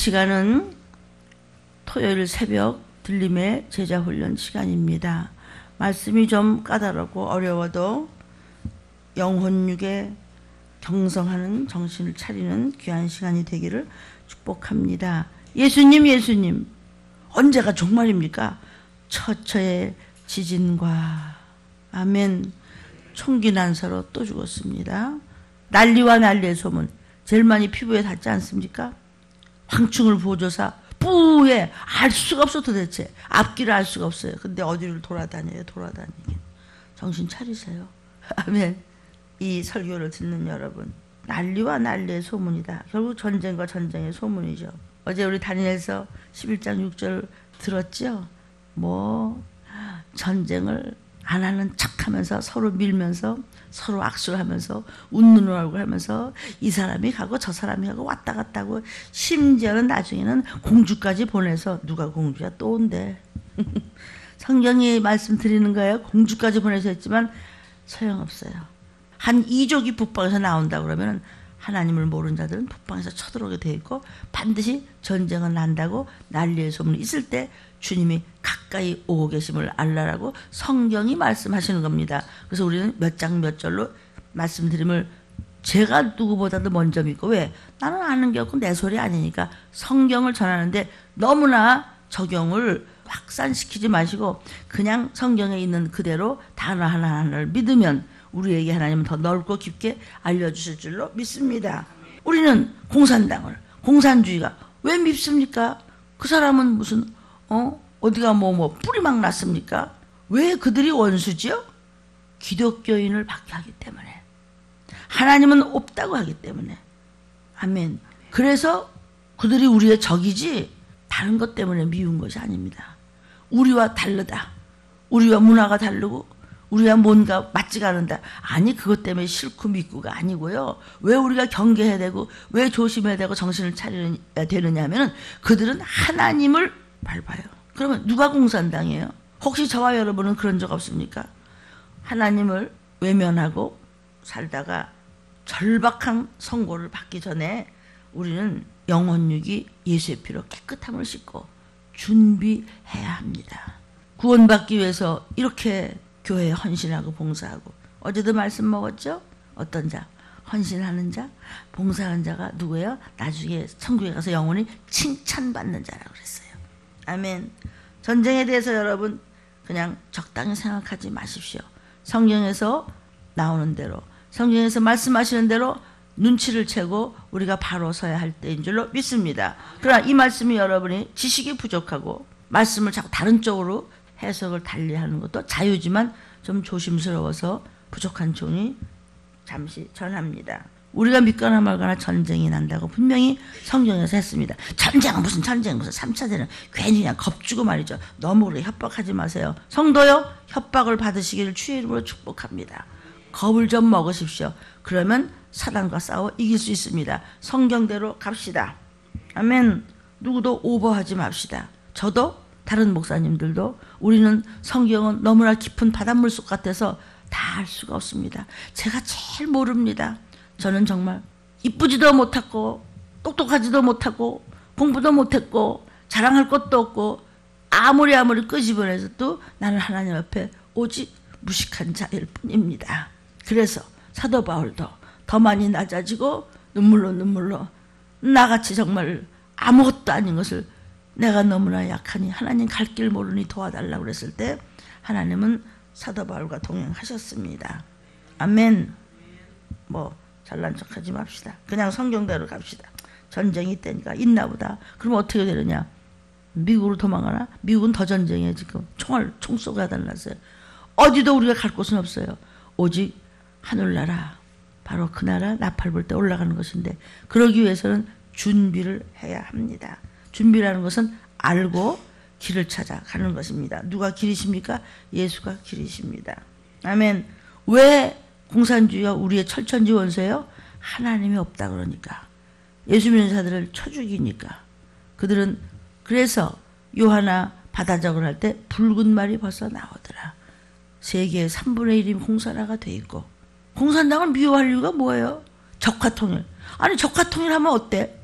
시간은 토요일 새벽 들림의 제자훈련 시간입니다. 말씀이 좀 까다롭고 어려워도 영혼육에 경성하는 정신을 차리는 귀한 시간이 되기를 축복합니다. 예수님 언제가 종말입니까? 처처의 지진과 아멘 총기 난사로 또 죽었습니다. 난리와 난리의 소문 제일 많이 피부에 닿지 않습니까? 황충을 보조사 뿌에 알 수가 없어. 도대체 앞길을 알 수가 없어요. 근데 어디를 돌아다니긴 정신 차리세요. 아멘. 이 설교를 듣는 여러분, 난리와 난리의 소문이다. 결국 전쟁과 전쟁의 소문이죠. 어제 우리 다니엘서 11장 6절 들었죠? 전쟁을 안 하는 척하면서 서로 밀면서 서로 악수를 하면서 웃는 얼굴 하면서 이 사람이 가고 저 사람이 가고 왔다 갔다 하고 심지어는 나중에는 공주까지 보내서 누가 공주야 또 온대. 성경이 말씀드리는 거예요. 공주까지 보내서 했지만 소용없어요. 한 이족이 북방에서 나온다 그러면 하나님을 모르는 자들은 북방에서 쳐들어오게 돼 있고 반드시 전쟁은 난다고 난리의 소문이 있을 때 주님이 가까이 오고 계심을 알라라고 성경이 말씀하시는 겁니다. 그래서 우리는 몇 장 몇 절로 말씀드림을 제가 누구보다도 먼저 믿고 왜? 나는 아는 게 없고 내 소리 아니니까 성경을 전하는데 너무나 적용을 확산시키지 마시고 그냥 성경에 있는 그대로 단어 하나하나를 믿으면 우리에게 하나님은 더 넓고 깊게 알려주실 줄로 믿습니다. 우리는 공산당을 공산주의가 왜 밉습니까? 그 사람은 무슨 어디가 뿌리 막 났습니까? 왜 그들이 원수지요? 기독교인을 박해하기 때문에 하나님은 없다고 하기 때문에 아멘. 그래서 그들이 우리의 적이지 다른 것 때문에 미운 것이 아닙니다. 우리와 다르다. 우리와 문화가 다르고 우리가 뭔가 맞지가 않는다. 아니 그것 때문에 싫고 믿고가 아니고요. 왜 우리가 경계해야 되고 왜 조심해야 되고 정신을 차려야 되느냐 하면 그들은 하나님을 밟아요. 그러면 누가 공산당이에요? 혹시 저와 여러분은 그런 적 없습니까? 하나님을 외면하고 살다가 절박한 선고를 받기 전에 우리는 영혼육이 예수의 피로 깨끗함을 씻고 준비해야 합니다. 구원받기 위해서 이렇게 교회에 헌신하고 봉사하고 어제도 말씀 먹었죠? 어떤 자? 헌신하는 자, 봉사하는 자가 누구예요? 나중에 천국에 가서 영원히 칭찬받는 자라고 그랬어요. 아멘. 전쟁에 대해서 여러분 그냥 적당히 생각하지 마십시오. 성경에서 나오는 대로 성경에서 말씀하시는 대로 눈치를 채고 우리가 바로 서야 할 때인 줄로 믿습니다. 그러나 이 말씀이 여러분이 지식이 부족하고 말씀을 자꾸 다른 쪽으로 해석을 달리하는 것도 자유지만 좀 조심스러워서 부족한 종이 잠시 전합니다. 우리가 믿거나 말거나 전쟁이 난다고 분명히 성경에서 했습니다. 전쟁 무슨 3차 대전 괜히 그냥 겁주고 말이죠. 너무 그렇게 협박하지 마세요. 성도요 협박을 받으시기를 주의 이름으로 축복합니다. 겁을 좀 먹으십시오. 그러면 사단과 싸워 이길 수 있습니다. 성경대로 갑시다. 아멘. 누구도 오버하지 맙시다. 저도 다른 목사님들도 우리는 성경은 너무나 깊은 바닷물 속 같아서 다 알 수가 없습니다. 제가 제일 모릅니다. 저는 정말 이쁘지도 못하고 똑똑하지도 못하고 공부도 못했고 자랑할 것도 없고 아무리 끄집어내서도 나는 하나님 앞에 오직 무식한 자일 뿐입니다. 그래서 사도 바울도 더 많이 낮아지고 눈물로 나같이 정말 아무것도 아닌 것을 내가 너무나 약하니 하나님 갈 길 모르니 도와달라고 그랬을 때 하나님은 사도 바울과 동행하셨습니다. 아멘. 잘난 척하지 맙시다. 그냥 성경대로 갑시다. 전쟁이 있다니까 있나 보다. 그럼 어떻게 되느냐? 미국으로 도망가나? 미국은 더 전쟁이에요. 지금 총 쏘고 해달랐어요. 어디도 우리가 갈 곳은 없어요. 오직 하늘나라, 바로 그 나라 나팔 불 때 올라가는 것인데 그러기 위해서는 준비를 해야 합니다. 준비라는 것은 알고 길을 찾아가는 것입니다. 누가 길이십니까? 예수가 길이십니다. 아멘. 왜 공산주의가 우리의 철천지 원수예요? 하나님이 없다 그러니까. 예수 믿는 자들을 쳐 죽이니까. 그들은 그래서 요하나 바다적을 할 때 붉은 말이 벌써 나오더라. 세계의 3분의 1이 공산화가 돼 있고 공산당을 미워할 이유가 뭐예요? 적화통일. 아니 적화통일하면 어때?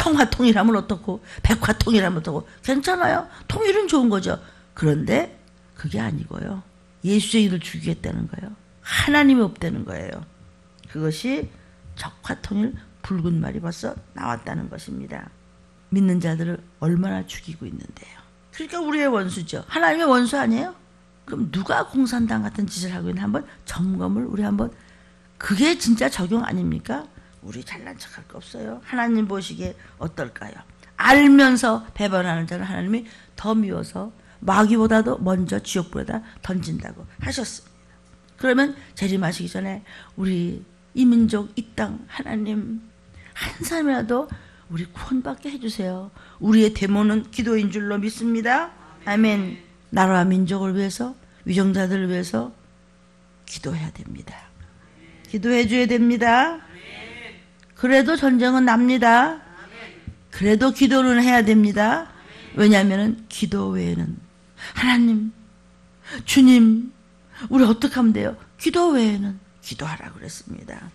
청화통일하면 어떻고 백화통일하면 어떻고 괜찮아요. 통일은 좋은 거죠. 그런데 그게 아니고요. 예수의 일을 죽이겠다는 거예요. 하나님이 없다는 거예요. 그것이 적화통일 붉은 말이 벌써 나왔다는 것입니다. 믿는 자들을 얼마나 죽이고 있는데요. 그러니까 우리의 원수죠. 하나님의 원수 아니에요? 그럼 누가 공산당 같은 짓을 하고 있는지 한번 점검을 우리 한번, 그게 진짜 적용 아닙니까? 우리 잘난 척할 거 없어요. 하나님 보시기에 어떨까요? 알면서 배반하는 자는 하나님이 더 미워서 마귀보다도 먼저 지옥불에다 던진다고 하셨습니다. 그러면 재림하시기 전에 우리 이 민족, 이 땅 하나님 한 사람이라도 우리 구원받게 해주세요. 우리의 데모는 기도인 줄로 믿습니다. 아멘. 나라와 민족을 위해서, 위정자들을 위해서 기도해야 됩니다. 기도해 줘야 됩니다. 그래도 전쟁은 납니다. 그래도 기도는 해야 됩니다. 왜냐하면 기도 외에는, 하나님, 주님, 우리 어떻게 하면 돼요? 기도 외에는 기도하라고 그랬습니다.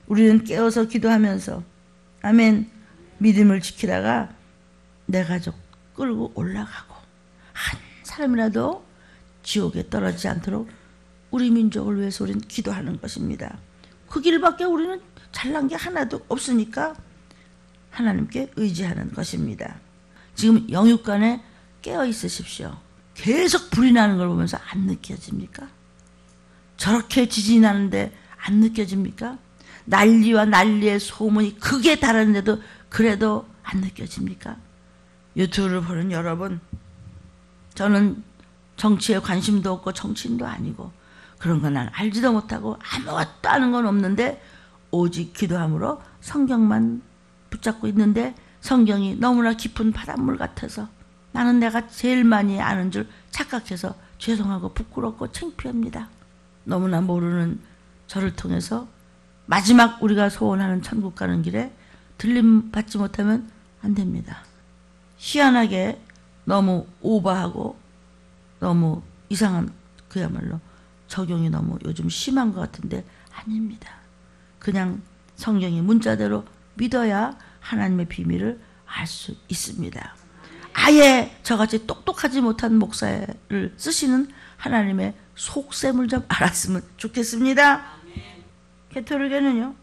우리는 깨어서 기도하면서, 아멘, 믿음을 지키다가 내 가족 끌고 올라가고 한 사람이라도 지옥에 떨어지지 않도록 우리 민족을 위해서 우리는 기도하는 것입니다. 그 길밖에 우리는 잘난 게 하나도 없으니까 하나님께 의지하는 것입니다. 지금 영육간에 깨어 있으십시오. 계속 불이 나는 걸 보면서 안 느껴집니까? 저렇게 지진이 나는데 안 느껴집니까? 난리와 난리의 소문이 크게 달았는데도 그래도 안 느껴집니까? 유튜브를 보는 여러분, 저는 정치에 관심도 없고 정치인도 아니고 그런 건 난 알지도 못하고 아무것도 아는 건 없는데 오직 기도함으로 성경만 붙잡고 있는데 성경이 너무나 깊은 바닷물 같아서 나는 내가 제일 많이 아는 줄 착각해서 죄송하고 부끄럽고 창피합니다. 너무나 모르는 저를 통해서 마지막 우리가 소원하는 천국 가는 길에 들림 받지 못하면 안 됩니다. 희한하게 너무 오버하고 너무 이상한, 그야말로 적용이 너무 요즘 심한 것 같은데 아닙니다. 그냥 성경의 문자대로 믿어야 하나님의 비밀을 알 수 있습니다. 아예 저같이 똑똑하지 못한 목사를 쓰시는 하나님의 속셈을 좀 알았으면 좋겠습니다. 개토르교는요,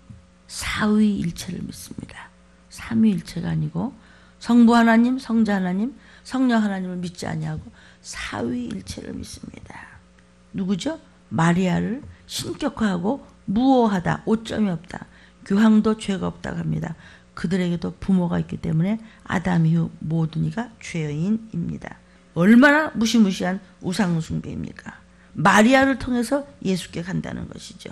사위일체를 믿습니다. 삼위일체가 아니고 성부 하나님, 성자 하나님, 성령 하나님을 믿지 아니하고 사위일체를 믿습니다. 누구죠? 마리아를 신격화하고 무오하다, 오점이 없다, 교황도 죄가 없다고 합니다. 그들에게도 부모가 있기 때문에 아담 이후 모든 이가 죄인입니다. 얼마나 무시무시한 우상숭배입니까? 마리아를 통해서 예수께 간다는 것이죠.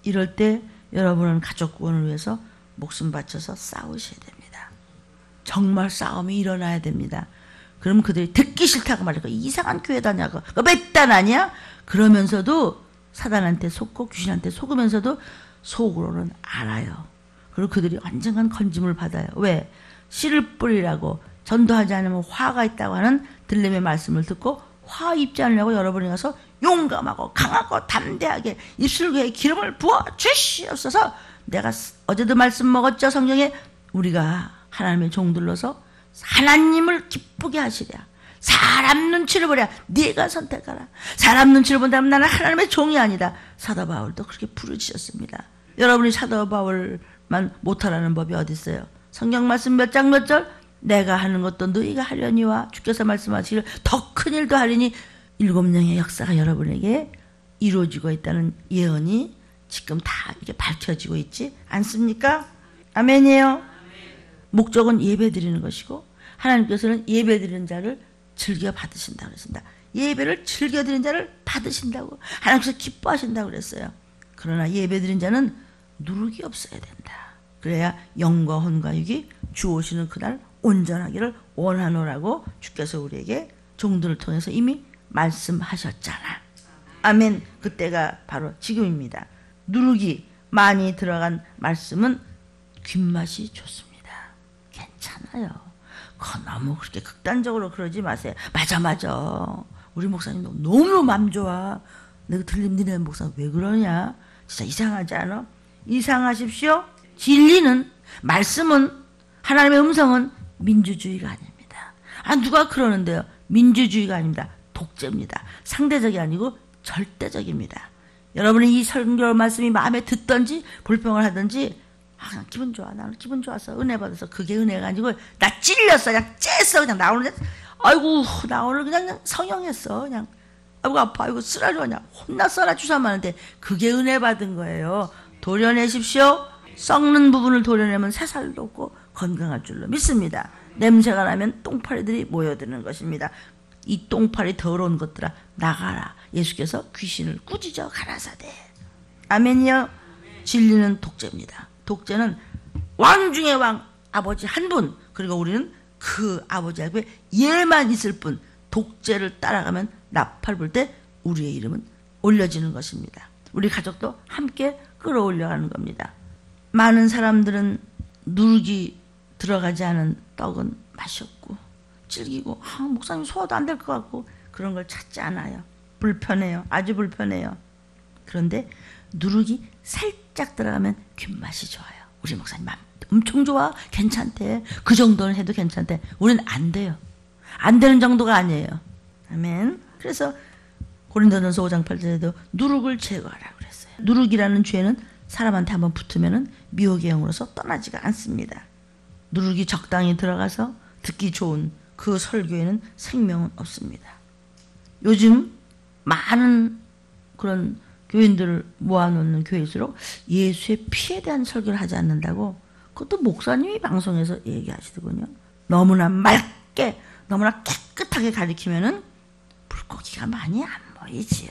이럴 때 여러분은 가족 구원을 위해서 목숨 바쳐서 싸우셔야 됩니다. 정말 싸움이 일어나야 됩니다. 그럼 그들이 듣기 싫다고 말이고 이상한 교회 다냐고 몇 단 아니야? 그러면서도 사단한테 속고 귀신한테 속으면서도 속으로는 알아요. 그리고 그들이 완전한 건짐을 받아요. 왜? 씨를 뿌리라고 전도하지 않으면 화가 있다고 하는 들림의 말씀을 듣고 화 입지 않으려고 여러분이 가서 용감하고 강하고 담대하게 입술에 기름을 부어 주시옵소서. 내가 어제도 말씀 먹었죠. 성경에 우리가 하나님의 종들로서 하나님을 기쁘게 하시랴. 사람 눈치를 보랴. 네가 선택하라. 사람 눈치를 본다면 나는 하나님의 종이 아니다. 사도 바울도 그렇게 부르짖었습니다. 여러분이 사도 바울만 못하라는 법이 어디 있어요? 성경 말씀 몇 장 몇 절? 내가 하는 것도 너희가 하려니와 주께서 말씀하시기를 더 큰 일도 하리니 7명의 역사가 여러분에게 이루어지고 있다는 예언이 지금 다 이렇게 밝혀지고 있지 않습니까? 아멘이에요. 목적은 예배 드리는 것이고 하나님께서는 예배 드리는 자를 즐겨 받으신다고 그랬습니다. 예배를 즐겨 드리는 자를 받으신다고 하나님께서 기뻐하신다고 그랬어요. 그러나 예배 드리는 자는 누룩이 없어야 된다. 그래야 영과 혼과 육이 주 오시는 그날 온전하기를 원하노라고 주께서 우리에게 종들을 통해서 이미 말씀하셨잖아. 아멘. 그때가 바로 지금입니다. 누룩이 많이 들어간 말씀은 귓맛이 좋습니다. 괜찮아요. 너무 그렇게 극단적으로 그러지 마세요. 맞아. 우리 목사님 너무 맘 좋아. 내가 들림 니네 목사 왜 그러냐. 진짜 이상하지 않아? 이상하십시오. 진리는, 말씀은 하나님의 음성은 민주주의가 아닙니다. 누가 그러는데요. 민주주의가 아닙니다. 독재입니다. 상대적이 아니고 절대적입니다. 여러분이 이 설교 말씀이 마음에 듣든지 불평을 하든지 그냥 기분 좋아. 나는 기분 좋았어. 은혜 받아서. 그게 은혜가 아니고 나 찔렸어. 그냥 쬐어. 그냥 나 오늘 아이고 나 오늘 그냥 성형했어. 그냥 아이고 아파. 아이고 쓰라져. 그냥 혼났어라 주사 맞는데 그게 은혜 받은 거예요. 도려내십시오. 썩는 부분을 도려내면 새살도 없고 건강할 줄로 믿습니다. 냄새가 나면 똥파리들이 모여드는 것입니다. 이 똥파리 더러운 것들아 나가라. 예수께서 귀신을 꾸짖어 가라사대. 아멘이요. 진리는 독재입니다. 독재는 왕 중의 왕 아버지 한 분, 그리고 우리는 그 아버지 앞에 예만 있을 뿐. 독재를 따라가면 나팔 불 때 우리의 이름은 올려지는 것입니다. 우리 가족도 함께 끌어올려가는 겁니다. 많은 사람들은 누룩이 들어가지 않은 떡은 맛이 없고 질기고 목사님 소화도 안 될 것 같고 그런 걸 찾지 않아요. 불편해요. 아주 불편해요. 그런데 누룩이 살짝 들어가면 균맛이 좋아요. 우리 목사님 엄청 좋아. 괜찮대. 그 정도는 해도 괜찮대. 우리는 안 돼요. 안 되는 정도가 아니에요. 아멘. 그래서 고린도전서 5장 8절에도 누룩을 제거하라고 그랬어요. 누룩이라는 죄는 사람한테 한번 붙으면 미혹의 영으로서 떠나지가 않습니다. 누룩이 적당히 들어가서 듣기 좋은 그 설교에는 생명은 없습니다. 요즘 많은 그런 교인들을 모아놓는 교회일수록 예수의 피에 대한 설교를 하지 않는다고 그것도 목사님이 방송에서 얘기하시더군요. 너무나 맑게 너무나 깨끗하게 가리키면은 물고기가 많이 안 보이지요.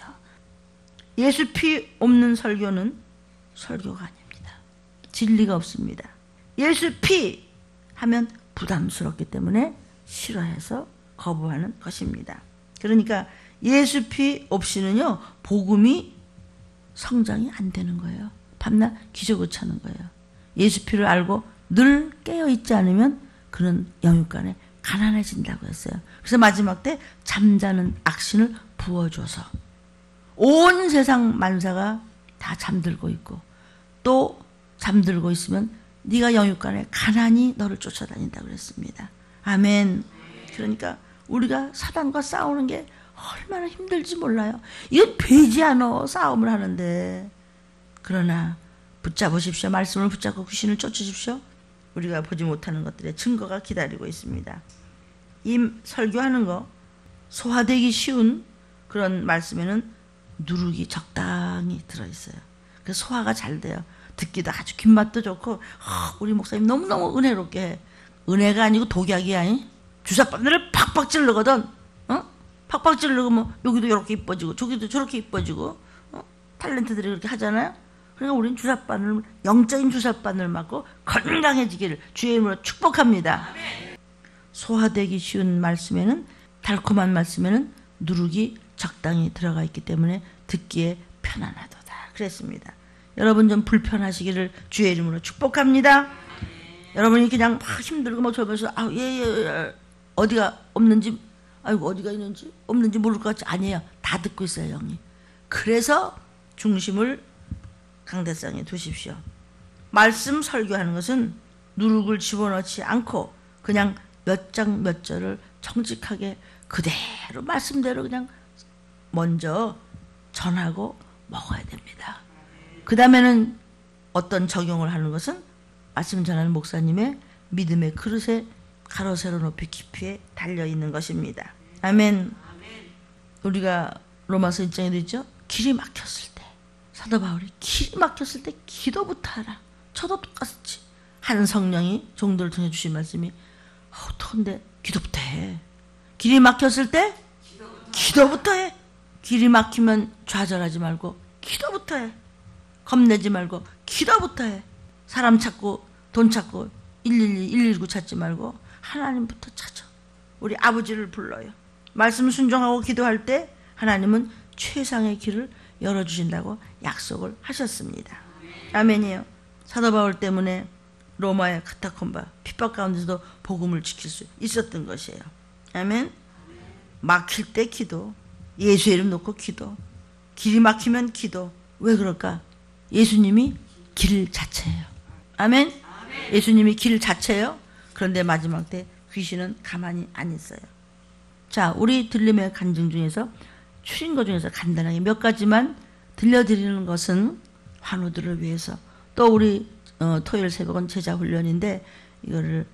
예수 피 없는 설교는 설교가 아닙니다. 진리가 없습니다. 예수 피 하면 부담스럽기 때문에 싫어해서 거부하는 것입니다. 그러니까 예수 피 없이는요 복음이 성장이 안 되는 거예요. 밤낮 기적을 차는 거예요. 예수 피를 알고 늘 깨어있지 않으면 그는 영육간에 가난해진다고 했어요. 그래서 마지막 때 잠자는 악신을 부어줘서 온 세상 만사가 다 잠들고 있고 또 잠들고 있으면 네가 영육간에 가난이 너를 쫓아다닌다고 그랬습니다. 아멘. 그러니까 우리가 사단과 싸우는 게 얼마나 힘들지 몰라요. 이건 되지 않아 싸움을 하는데. 그러나 붙잡으십시오. 말씀을 붙잡고 귀신을 쫓으십시오. 우리가 보지 못하는 것들의 증거가 기다리고 있습니다. 이 설교하는 거 소화되기 쉬운 그런 말씀에는 누룩이 적당히 들어있어요. 그래서 소화가 잘 돼요. 듣기도 아주 귓맛도 좋고 우리 목사님 너무너무 은혜롭게 해. 은혜가 아니고 독약이야. 주사바늘을 팍팍 찌르거든. 팍팍 찌르고 뭐 여기도 이렇게 이뻐지고 저기도 저렇게 이뻐지고 탤런트들이 그렇게 하잖아요. 그러니까 우리는 주사바늘, 영적인 주사바늘 맞고 건강해지기를 주의 이름으로 축복합니다. 소화되기 쉬운 말씀에는 달콤한 말씀에는 누룩이 적당히 들어가 있기 때문에 듣기에 편안하도다 그랬습니다. 여러분 좀 불편하시기를 주의 이름으로 축복합니다. 여러분이 그냥 막 힘들고 뭐 저면서 어디가 없는지 아이고 어디가 있는지 없는지 모를 것 같지 아니에요. 다 듣고 있어요 영이. 그래서 중심을 강대상에 두십시오. 말씀 설교하는 것은 누룩을 집어넣지 않고 그냥 몇 장 몇 절을 정직하게 그대로 말씀대로 그냥 먼저 전하고 먹어야 됩니다. 그 다음에는 어떤 적용을 하는 것은 말씀 전하는 목사님의 믿음의 그릇에 가로 세로 높이 깊이에 달려있는 것입니다. 아멘. 우리가 로마서 1장에도 있죠. 길이 막혔을 때 사도 바울이 길이 막혔을 때 기도부터 하라. 저도 똑같이 한 성령이 종도를 통해 주신 말씀이 어떡한데 기도부터 해. 길이 막혔을 때 기도부터 해. 길이 막히면 좌절하지 말고 기도부터 해. 겁내지 말고 기도부터 해. 사람 찾고 돈 찾고 112, 119 찾지 말고 하나님부터 찾아. 우리 아버지를 불러요. 말씀 순종하고 기도할 때 하나님은 최상의 길을 열어주신다고 약속을 하셨습니다. 아멘이에요. 사도 바울 때문에 로마의 카타콤바 핍박 가운데서도 복음을 지킬 수 있었던 것이에요. 아멘. 막힐 때 기도, 예수의 이름 놓고 기도, 길이 막히면 기도. 왜 그럴까? 예수님이 길 자체예요. 아멘. 예수님이 길 자체예요. 그런데 마지막 때 귀신은 가만히 안 있어요. 자, 우리 들림의 간증 중에서 추린 것 중에서 간단하게 몇 가지만 들려드리는 것은 환우들을 위해서, 또 우리 토요일 새벽은 제자 훈련인데 이거를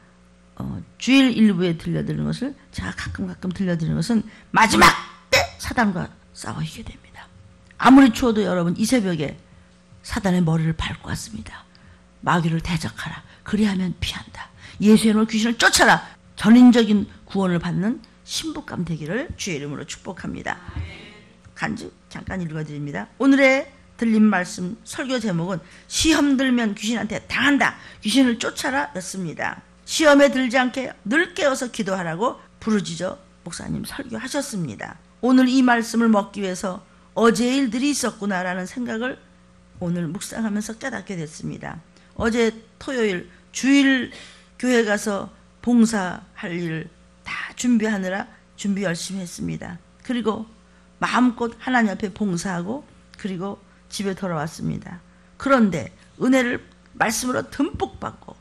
주일 일부에 들려드리는 것을 제가 가끔 들려드리는 것은 마지막 때 사단과 싸워 이기게 됩니다. 아무리 추워도 여러분 이 새벽에 사단의 머리를 밟고 왔습니다. 마귀를 대적하라. 그리하면 피한다. 예수의 이름으로 귀신을 쫓아라. 전인적인 구원을 받는 신부감 되기를 주의 이름으로 축복합니다. 간증 잠깐 읽어드립니다. 오늘의 들린 말씀 설교 제목은 시험 들면 귀신한테 당한다. 귀신을 쫓아라 였습니다. 시험에 들지 않게 늘 깨어서 기도하라고 부르짖어 목사님 설교하셨습니다. 오늘 이 말씀을 먹기 위해서 어제의 일들이 있었구나라는 생각을 오늘 묵상하면서 깨닫게 됐습니다. 어제 토요일 주일 교회 가서 봉사할 일 다 준비하느라 준비 열심히 했습니다. 그리고 마음껏 하나님 앞에 봉사하고 그리고 집에 돌아왔습니다. 그런데 은혜를 말씀으로 듬뿍 받고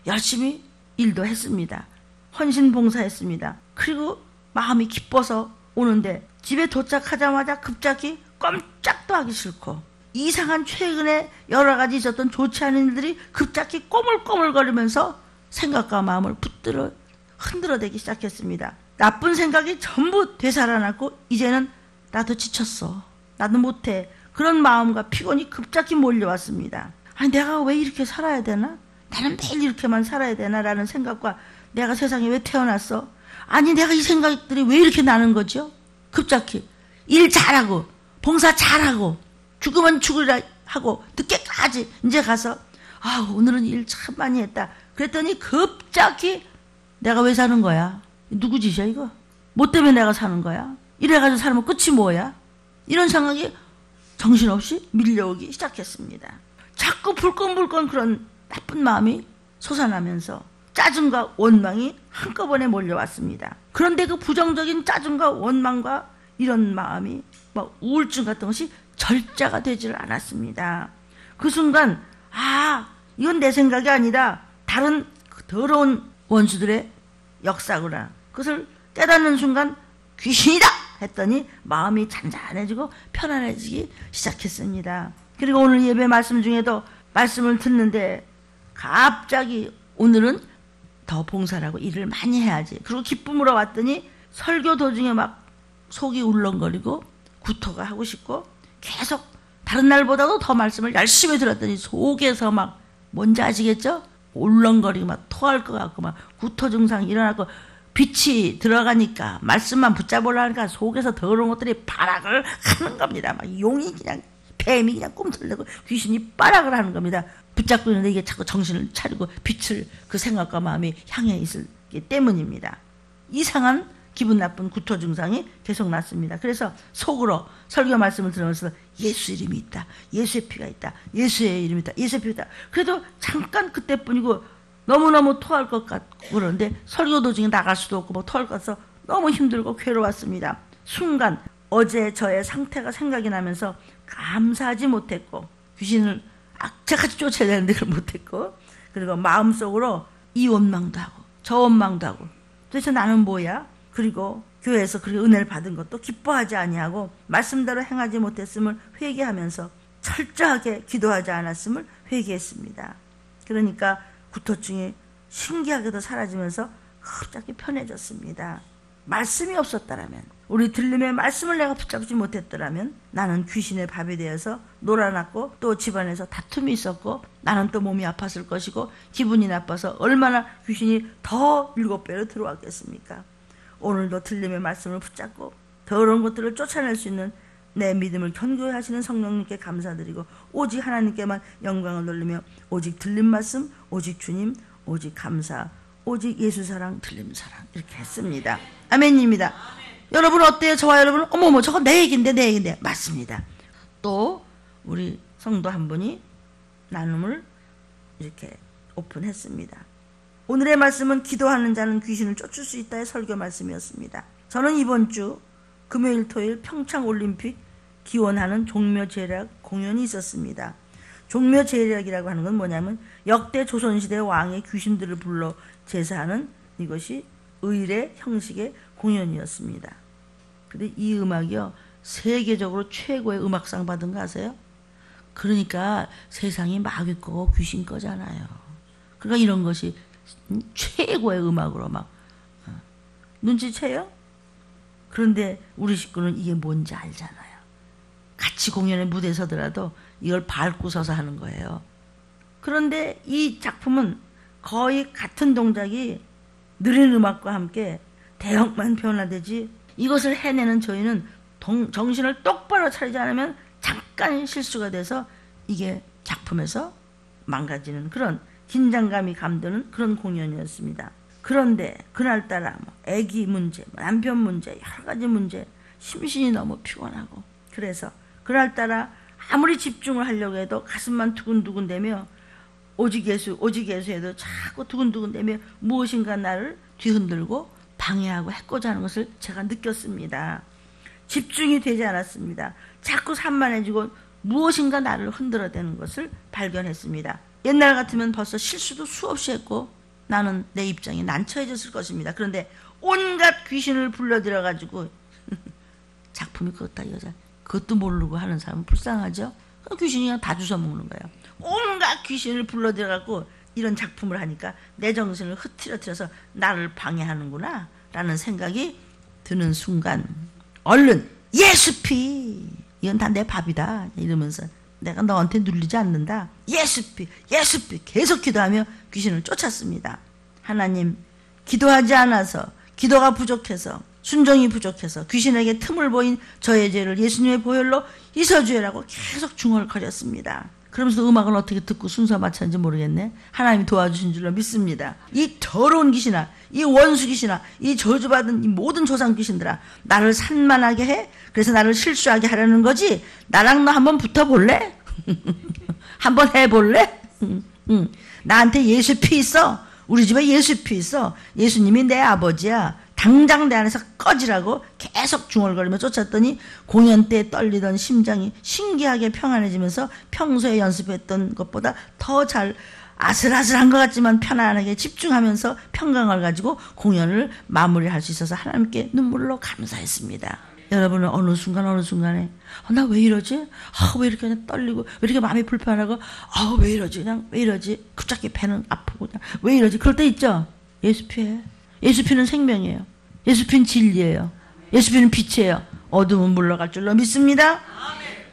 열심히 일도 했습니다. 헌신 봉사했습니다. 그리고 마음이 기뻐서 오는데 집에 도착하자마자 급작히 꼼짝도 하기 싫고 이상한 최근에 여러 가지 있었던 좋지 않은 일들이 급작히 꼬물꼬물거리면서 생각과 마음을 붙들어 흔들어대기 시작했습니다. 나쁜 생각이 전부 되살아났고 이제는 나도 지쳤어. 나도 못해. 그런 마음과 피곤이 급작히 몰려왔습니다. 아니 내가 왜 이렇게 살아야 되나? 나는 매일 이렇게만 살아야 되나? 라는 생각과 내가 세상에 왜 태어났어? 아니 내가 이 생각들이 왜 이렇게 나는 거죠? 급작히 일 잘하고 봉사 잘하고 죽으면 죽으리라 하고 늦게까지 이제 가서 오늘은 일 참 많이 했다. 그랬더니 급작히 내가 왜 사는 거야? 누구 짓이야 이거? 뭐 때문에 내가 사는 거야? 이래가지고 살면 끝이 뭐야? 이런 생각이 정신없이 밀려오기 시작했습니다. 자꾸 불끈불끈 그런 나쁜 마음이 솟아나면서 짜증과 원망이 한꺼번에 몰려왔습니다. 그런데 그 부정적인 짜증과 원망과 이런 마음이 막 우울증 같은 것이 절자가 되지를 않았습니다. 그 순간 이건 내 생각이 아니라 다른 더러운 원수들의 역사구나. 그것을 깨닫는 순간 귀신이다 했더니 마음이 잔잔해지고 편안해지기 시작했습니다. 그리고 오늘 예배 말씀 중에도 말씀을 듣는데 갑자기 오늘은 더 봉사라고 일을 많이 해야지. 그리고 기쁨으로 왔더니 설교 도중에 막 속이 울렁거리고 구토가 하고 싶고 계속 다른 날보다도 더 말씀을 열심히 들었더니 속에서 막 뭔지 아시겠죠? 울렁거리고 막 토할 것 같고 막 구토 증상이 일어나고 빛이 들어가니까 말씀만 붙잡으려니까 속에서 더러운 것들이 발악을 하는 겁니다. 막 용이 그냥 뱀이 그냥 꿈틀대고 귀신이 발악을 하는 겁니다. 붙잡고 있는데 이게 자꾸 정신을 차리고 빛을 그 생각과 마음이 향해 있기 때문입니다. 이상한 기분 나쁜 구토 증상이 계속 났습니다. 그래서 속으로 설교 말씀을 들으면서 예수 이름이 있다. 예수의 피가 있다. 예수의 이름이 있다. 예수의 피가 있다. 그래도 잠깐 그때뿐이고 너무너무 토할 것 같고 그러는데 설교 도중에 나갈 수도 없고 뭐 토할 것 같아서 너무 힘들고 괴로웠습니다. 순간 어제 저의 상태가 생각이 나면서 감사하지 못했고 귀신을 악착같이 쫓아야 되는데 그걸 못했고 그리고 마음속으로 이 원망도 하고 저 원망도 하고 도대체 나는 뭐야? 그리고 교회에서 그렇게 은혜를 받은 것도 기뻐하지 아니하고 말씀대로 행하지 못했음을 회개하면서 철저하게 기도하지 않았음을 회개했습니다. 그러니까 구토증이 신기하게도 사라지면서 갑자기 편해졌습니다. 말씀이 없었다라면 우리 들림의 말씀을 내가 붙잡지 못했더라면 나는 귀신의 밥이 되어서 놀아났고 또 집안에서 다툼이 있었고 나는 또 몸이 아팠을 것이고 기분이 나빠서 얼마나 귀신이 더 7배로 들어왔겠습니까? 오늘도 들림의 말씀을 붙잡고 더러운 것들을 쫓아낼 수 있는 내 믿음을 견고히 하시는 성령님께 감사드리고 오직 하나님께만 영광을 돌리며 오직 들림 말씀, 오직 주님, 오직 감사, 오직 예수 사랑, 들림 사랑 이렇게 했습니다. 아멘입니다. 여러분 어때요? 저와 여러분은 어머머 저거 내 얘긴데 맞습니다. 또 우리 성도 한 분이 나눔을 이렇게 오픈했습니다. 오늘의 말씀은 기도하는 자는 귀신을 쫓을 수 있다의 설교 말씀이었습니다. 저는 이번 주 금요일 토요일 평창올림픽 기원하는 종묘 제략 공연이 있었습니다. 종묘제력이라고 하는 건 뭐냐면 역대 조선시대 왕의 귀신들을 불러 제사하는 이것이 의례 형식의 공연이었습니다. 근데 이 음악이요 세계적으로 최고의 음악상 받은 거 아세요? 그러니까 세상이 마귀 거고 귀신 거잖아요. 그러니까 이런 것이 최고의 음악으로 막 눈치채요? 그런데 우리 식구는 이게 뭔지 알잖아요. 같이 공연에 무대에 서더라도 이걸 밟고 서서 하는 거예요. 그런데 이 작품은 거의 같은 동작이 느린 음악과 함께 대형만 변화되지 이것을 해내는 저희는 정신을 똑바로 차리지 않으면 잠깐 실수가 돼서 이게 작품에서 망가지는 그런 긴장감이 감도는 그런 공연이었습니다. 그런데 그날따라 아기 문제, 남편 문제, 여러 가지 문제, 심신이 너무 피곤하고 그래서 그날따라 아무리 집중을 하려고 해도 가슴만 두근두근대며 오직 예수 해도 자꾸 두근두근대며 무엇인가 나를 뒤흔들고 방해하고 해코자 하는 것을 제가 느꼈습니다. 집중이 되지 않았습니다. 자꾸 산만해지고 무엇인가 나를 흔들어대는 것을 발견했습니다. 옛날 같으면 벌써 실수도 수없이 했고 나는 내 입장이 난처해졌을 것입니다. 그런데 온갖 귀신을 불러들여가지고 작품이 그렇다 이거죠. 그것도 모르고 하는 사람은 불쌍하죠. 귀신이 그냥 다 주워먹는 거예요. 온갖 귀신을 불러들여갖고 이런 작품을 하니까 내 정신을 흐트러뜨려서 나를 방해하는구나 라는 생각이 드는 순간 얼른 예수피 이건 다 내 밥이다 이러면서 내가 너한테 눌리지 않는다. 예수피 계속 기도하며 귀신을 쫓았습니다. 하나님 기도하지 않아서 기도가 부족해서 순종이 부족해서 귀신에게 틈을 보인 저의 죄를 예수님의 보혈로 있어주라고 계속 중얼거렸습니다. 그러면서 음악을 어떻게 듣고 순서 맞췄는지 모르겠네. 하나님이 도와주신 줄로 믿습니다. 이 더러운 귀신아, 이 원수 귀신아, 이 저주받은 이 모든 조상 귀신들아, 나를 산만하게 해? 그래서 나를 실수하게 하려는 거지? 나랑 너 한번 붙어볼래? 한번 해볼래? 나한테 예수 피 있어? 우리 집에 예수 피 있어? 예수님이 내 아버지야. 당장 내 안에서 꺼지라고 계속 중얼거리며 쫓았더니 공연 때 떨리던 심장이 신기하게 평안해지면서 평소에 연습했던 것보다 더 잘 아슬아슬한 것 같지만 편안하게 집중하면서 평강을 가지고 공연을 마무리할 수 있어서 하나님께 눈물로 감사했습니다. 여러분은 어느 순간에 나 왜 이러지? 왜 이렇게 그냥 떨리고 왜 이렇게 마음이 불편하고 왜 이러지? 그냥 왜 이러지? 갑자기 배는 아프고 그냥 왜 이러지? 그럴 때 있죠? 예수 피해. 예수 피는 생명이에요. 예수 피는 진리예요. 예수 피는 빛이에요. 어둠은 물러갈 줄로 믿습니다.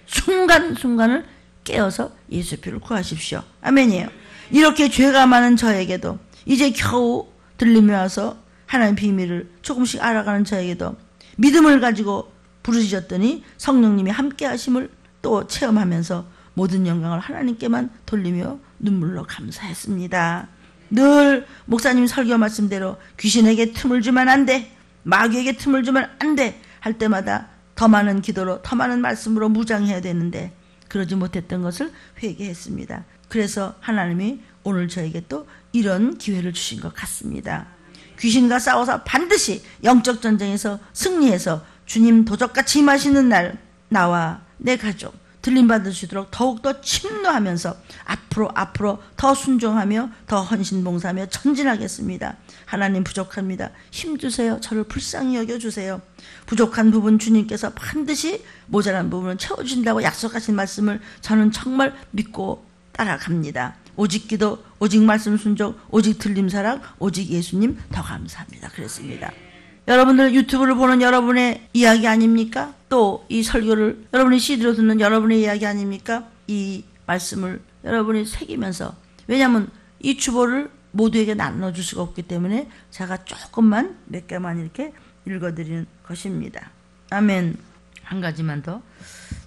순간순간을 깨어서 예수 피를 구하십시오. 아멘이에요. 이렇게 죄가 많은 저에게도 이제 겨우 들림이 와서 하나님의 비밀을 조금씩 알아가는 저에게도 믿음을 가지고 부르짖었더니 성령님이 함께 하심을 또 체험하면서 모든 영광을 하나님께만 돌리며 눈물로 감사했습니다. 늘 목사님 설교 말씀대로 귀신에게 틈을 주면 안 돼. 마귀에게 틈을 주면 안 돼. 할 때마다 더 많은 기도로 더 많은 말씀으로 무장해야 되는데 그러지 못했던 것을 회개했습니다. 그래서 하나님이 오늘 저에게 또 이런 기회를 주신 것 같습니다. 귀신과 싸워서 반드시 영적 전쟁에서 승리해서 주님 도적같이 임하시는 날 나와 내 가족 들림받을 수 있도록 더욱더 침노하면서 앞으로 더 순종하며 더 헌신봉사하며 전진하겠습니다. 하나님 부족합니다. 힘주세요. 저를 불쌍히 여겨주세요. 부족한 부분 주님께서 반드시 모자란 부분을 채워주신다고 약속하신 말씀을 저는 정말 믿고 따라갑니다. 오직 기도, 오직 말씀 순종, 오직 들림 사랑, 오직 예수님 더 감사합니다. 그랬습니다. 여러분들 유튜브를 보는 여러분의 이야기 아닙니까? 또 이 설교를 여러분이 CD로 듣는 여러분의 이야기 아닙니까? 이 말씀을 여러분이 새기면서 왜냐하면 이 주보를 모두에게 나눠줄 수가 없기 때문에 제가 조금만 몇 개만 이렇게 읽어드리는 것입니다. 아멘. 한 가지만 더.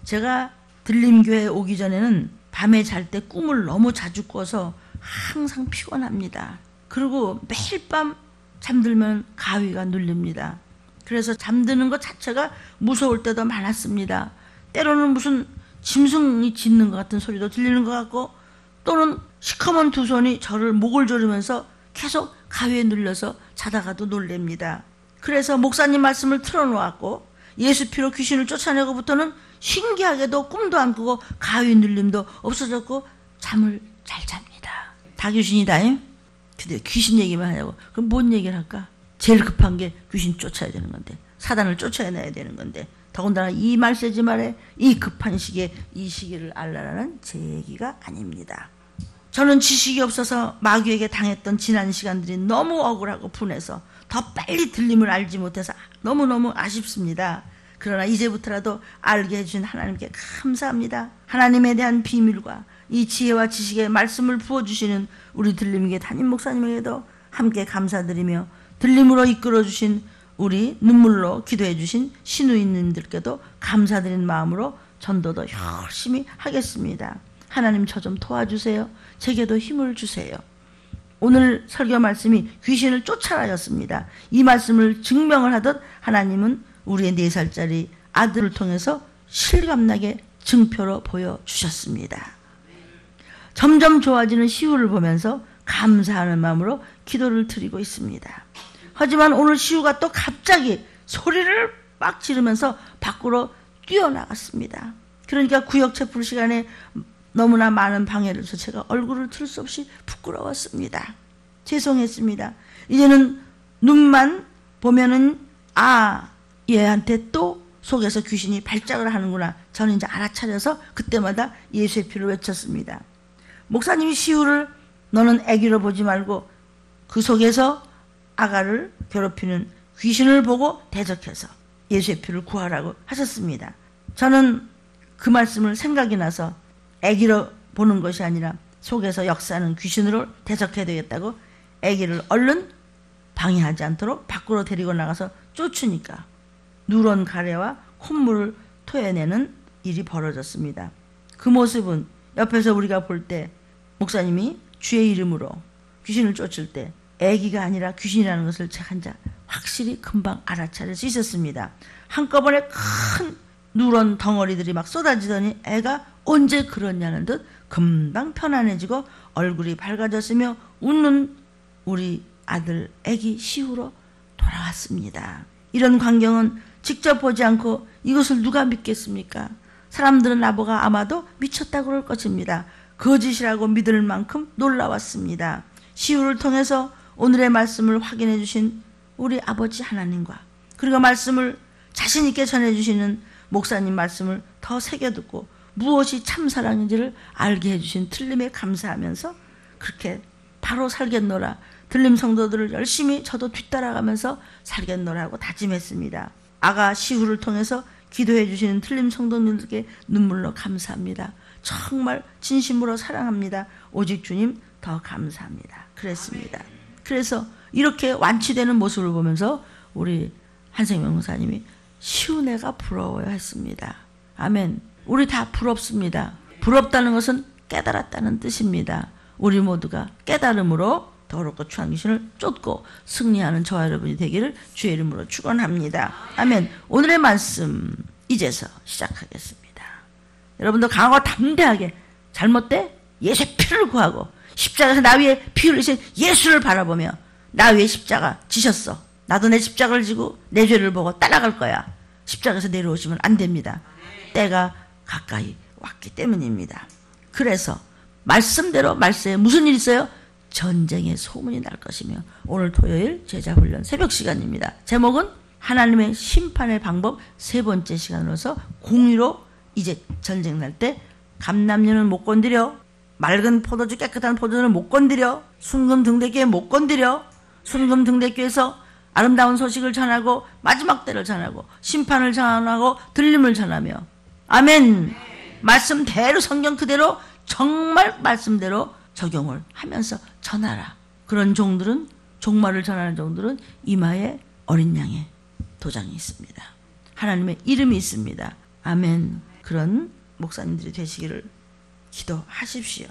제가 들림교회에 오기 전에는 밤에 잘 때 꿈을 너무 자주 꿔서 항상 피곤합니다. 그리고 매일 밤 잠들면 가위가 눌립니다. 그래서 잠드는 것 자체가 무서울 때도 많았습니다. 때로는 무슨 짐승이 짖는 것 같은 소리도 들리는 것 같고 또는 시커먼 두 손이 저를 목을 조르면서 계속 가위에 눌려서 자다가도 놀랍니다. 그래서 목사님 말씀을 틀어놓았고 예수 피로 귀신을 쫓아내고부터는 신기하게도 꿈도 안 꾸고 가위 눌림도 없어졌고 잠을 잘 잡니다. 다 귀신이다. 근데 귀신 얘기만 하냐고. 그럼 뭔 얘기를 할까? 제일 급한 게 귀신 쫓아야 되는 건데, 사단을 쫓아내야 되는 건데, 더군다나 이 말세지 말에 이 급한 시기에 이 시기를 알라라는 제 얘기가 아닙니다. 저는 지식이 없어서 마귀에게 당했던 지난 시간들이 너무 억울하고 분해서 더 빨리 들림을 알지 못해서 너무너무 아쉽습니다. 그러나 이제부터라도 알게 해주신 하나님께 감사합니다. 하나님에 대한 비밀과 이 지혜와 지식의 말씀을 부어주시는 우리 들림에게 담임 목사님에게도 함께 감사드리며, 들림으로 이끌어주신 우리 눈물로 기도해 주신 신우인님들께도 감사드리는 마음으로 전도도 열심히 하겠습니다. 하나님 저 좀 도와주세요. 제게도 힘을 주세요. 오늘 설교 말씀이 귀신을 쫓아라였습니다. 이 말씀을 증명을 하듯 하나님은 우리의 4살짜리 아들을 통해서 실감나게 증표로 보여주셨습니다. 점점 좋아지는 시우를 보면서 감사하는 마음으로 기도를 드리고 있습니다. 하지만 오늘 시우가 또 갑자기 소리를 막 지르면서 밖으로 뛰어나갔습니다. 그러니까 구역 체풀 시간에 너무나 많은 방해를 해서 제가 얼굴을 들 수 없이 부끄러웠습니다. 죄송했습니다. 이제는 눈만 보면은 얘한테 또 속에서 귀신이 발작을 하는구나. 저는 이제 알아차려서 그때마다 예수의 피를 외쳤습니다. 목사님이 시우를 너는 애기로 보지 말고 그 속에서 아가를 괴롭히는 귀신을 보고 대적해서 예수의 피를 구하라고 하셨습니다. 저는 그 말씀을 생각이 나서 애기로 보는 것이 아니라 속에서 역사하는 귀신으로 대적해야 되겠다고 애기를 얼른 방해하지 않도록 밖으로 데리고 나가서 쫓으니까 누런 가래와 콧물을 토해내는 일이 벌어졌습니다. 그 모습은 옆에서 우리가 볼 때 목사님이 주의 이름으로 귀신을 쫓을 때 애기가 아니라 귀신이라는 것을 제가 이제 확실히 금방 알아차릴 수 있었습니다. 한꺼번에 큰 누런 덩어리들이 막 쏟아지더니 애가 언제 그러냐는 듯 금방 편안해지고 얼굴이 밝아졌으며 웃는 우리 아들 애기 시우로 돌아왔습니다. 이런 광경은 직접 보지 않고 이것을 누가 믿겠습니까? 사람들은 나보고 아마도 미쳤다고 그럴 것입니다. 거짓이라고 믿을 만큼 놀라웠습니다. 시우를 통해서 오늘의 말씀을 확인해 주신 우리 아버지 하나님과 그리고 말씀을 자신 있게 전해 주시는 목사님 말씀을 더 새겨듣고 무엇이 참사랑인지를 알게 해주신 들림에 감사하면서 그렇게 바로 살겠노라. 들림 성도들을 열심히 저도 뒤따라가면서 살겠노라고 다짐했습니다. 아가 시후를 통해서 기도해 주시는 들림 성도님들께 눈물로 감사합니다. 정말 진심으로 사랑합니다. 오직 주님 더 감사합니다. 그랬습니다. 그래서 이렇게 완치되는 모습을 보면서 우리 한생명 목사님이 시우네가 부러워요 했습니다. 아멘. 우리 다 부럽습니다. 부럽다는 것은 깨달았다는 뜻입니다. 우리 모두가 깨달음으로 더럽고 추한 귀신을 쫓고 승리하는 저와 여러분이 되기를 주의 이름으로 축원합니다. 아멘. 오늘의 말씀 이제서 시작하겠습니다. 여러분도 강하고 담대하게 잘못돼 예수의 피를 구하고 십자가에서 나 위에 피 흘리신 예수를 바라보며 나 위에 십자가 지셨어. 나도 내 십자가를 지고 내 죄를 보고 따라갈 거야. 십자가에서 내려오시면 안 됩니다. 때가 가까이 왔기 때문입니다. 그래서 말씀대로 말세에 무슨 일이 있어요? 전쟁의 소문이 날 것이며 오늘 토요일 제자훈련 새벽 시간입니다. 제목은 하나님의 심판의 방법 세 번째 시간으로서 공의로 이제 전쟁 날 때 감람류는 못 건드려, 맑은 포도주 깨끗한 포도주는 못 건드려, 순금 등대교에 못 건드려, 순금 등대교에서 아름다운 소식을 전하고 마지막 때를 전하고 심판을 전하고 들림을 전하며 아멘. 말씀대로 성경 그대로 정말 말씀대로 적용을 하면서 전하라. 그런 종들은 종말을 전하는 종들은 이마에 어린 양의 도장이 있습니다. 하나님의 이름이 있습니다. 아멘. 그런 목사님들이 되시기를 기도하십시오.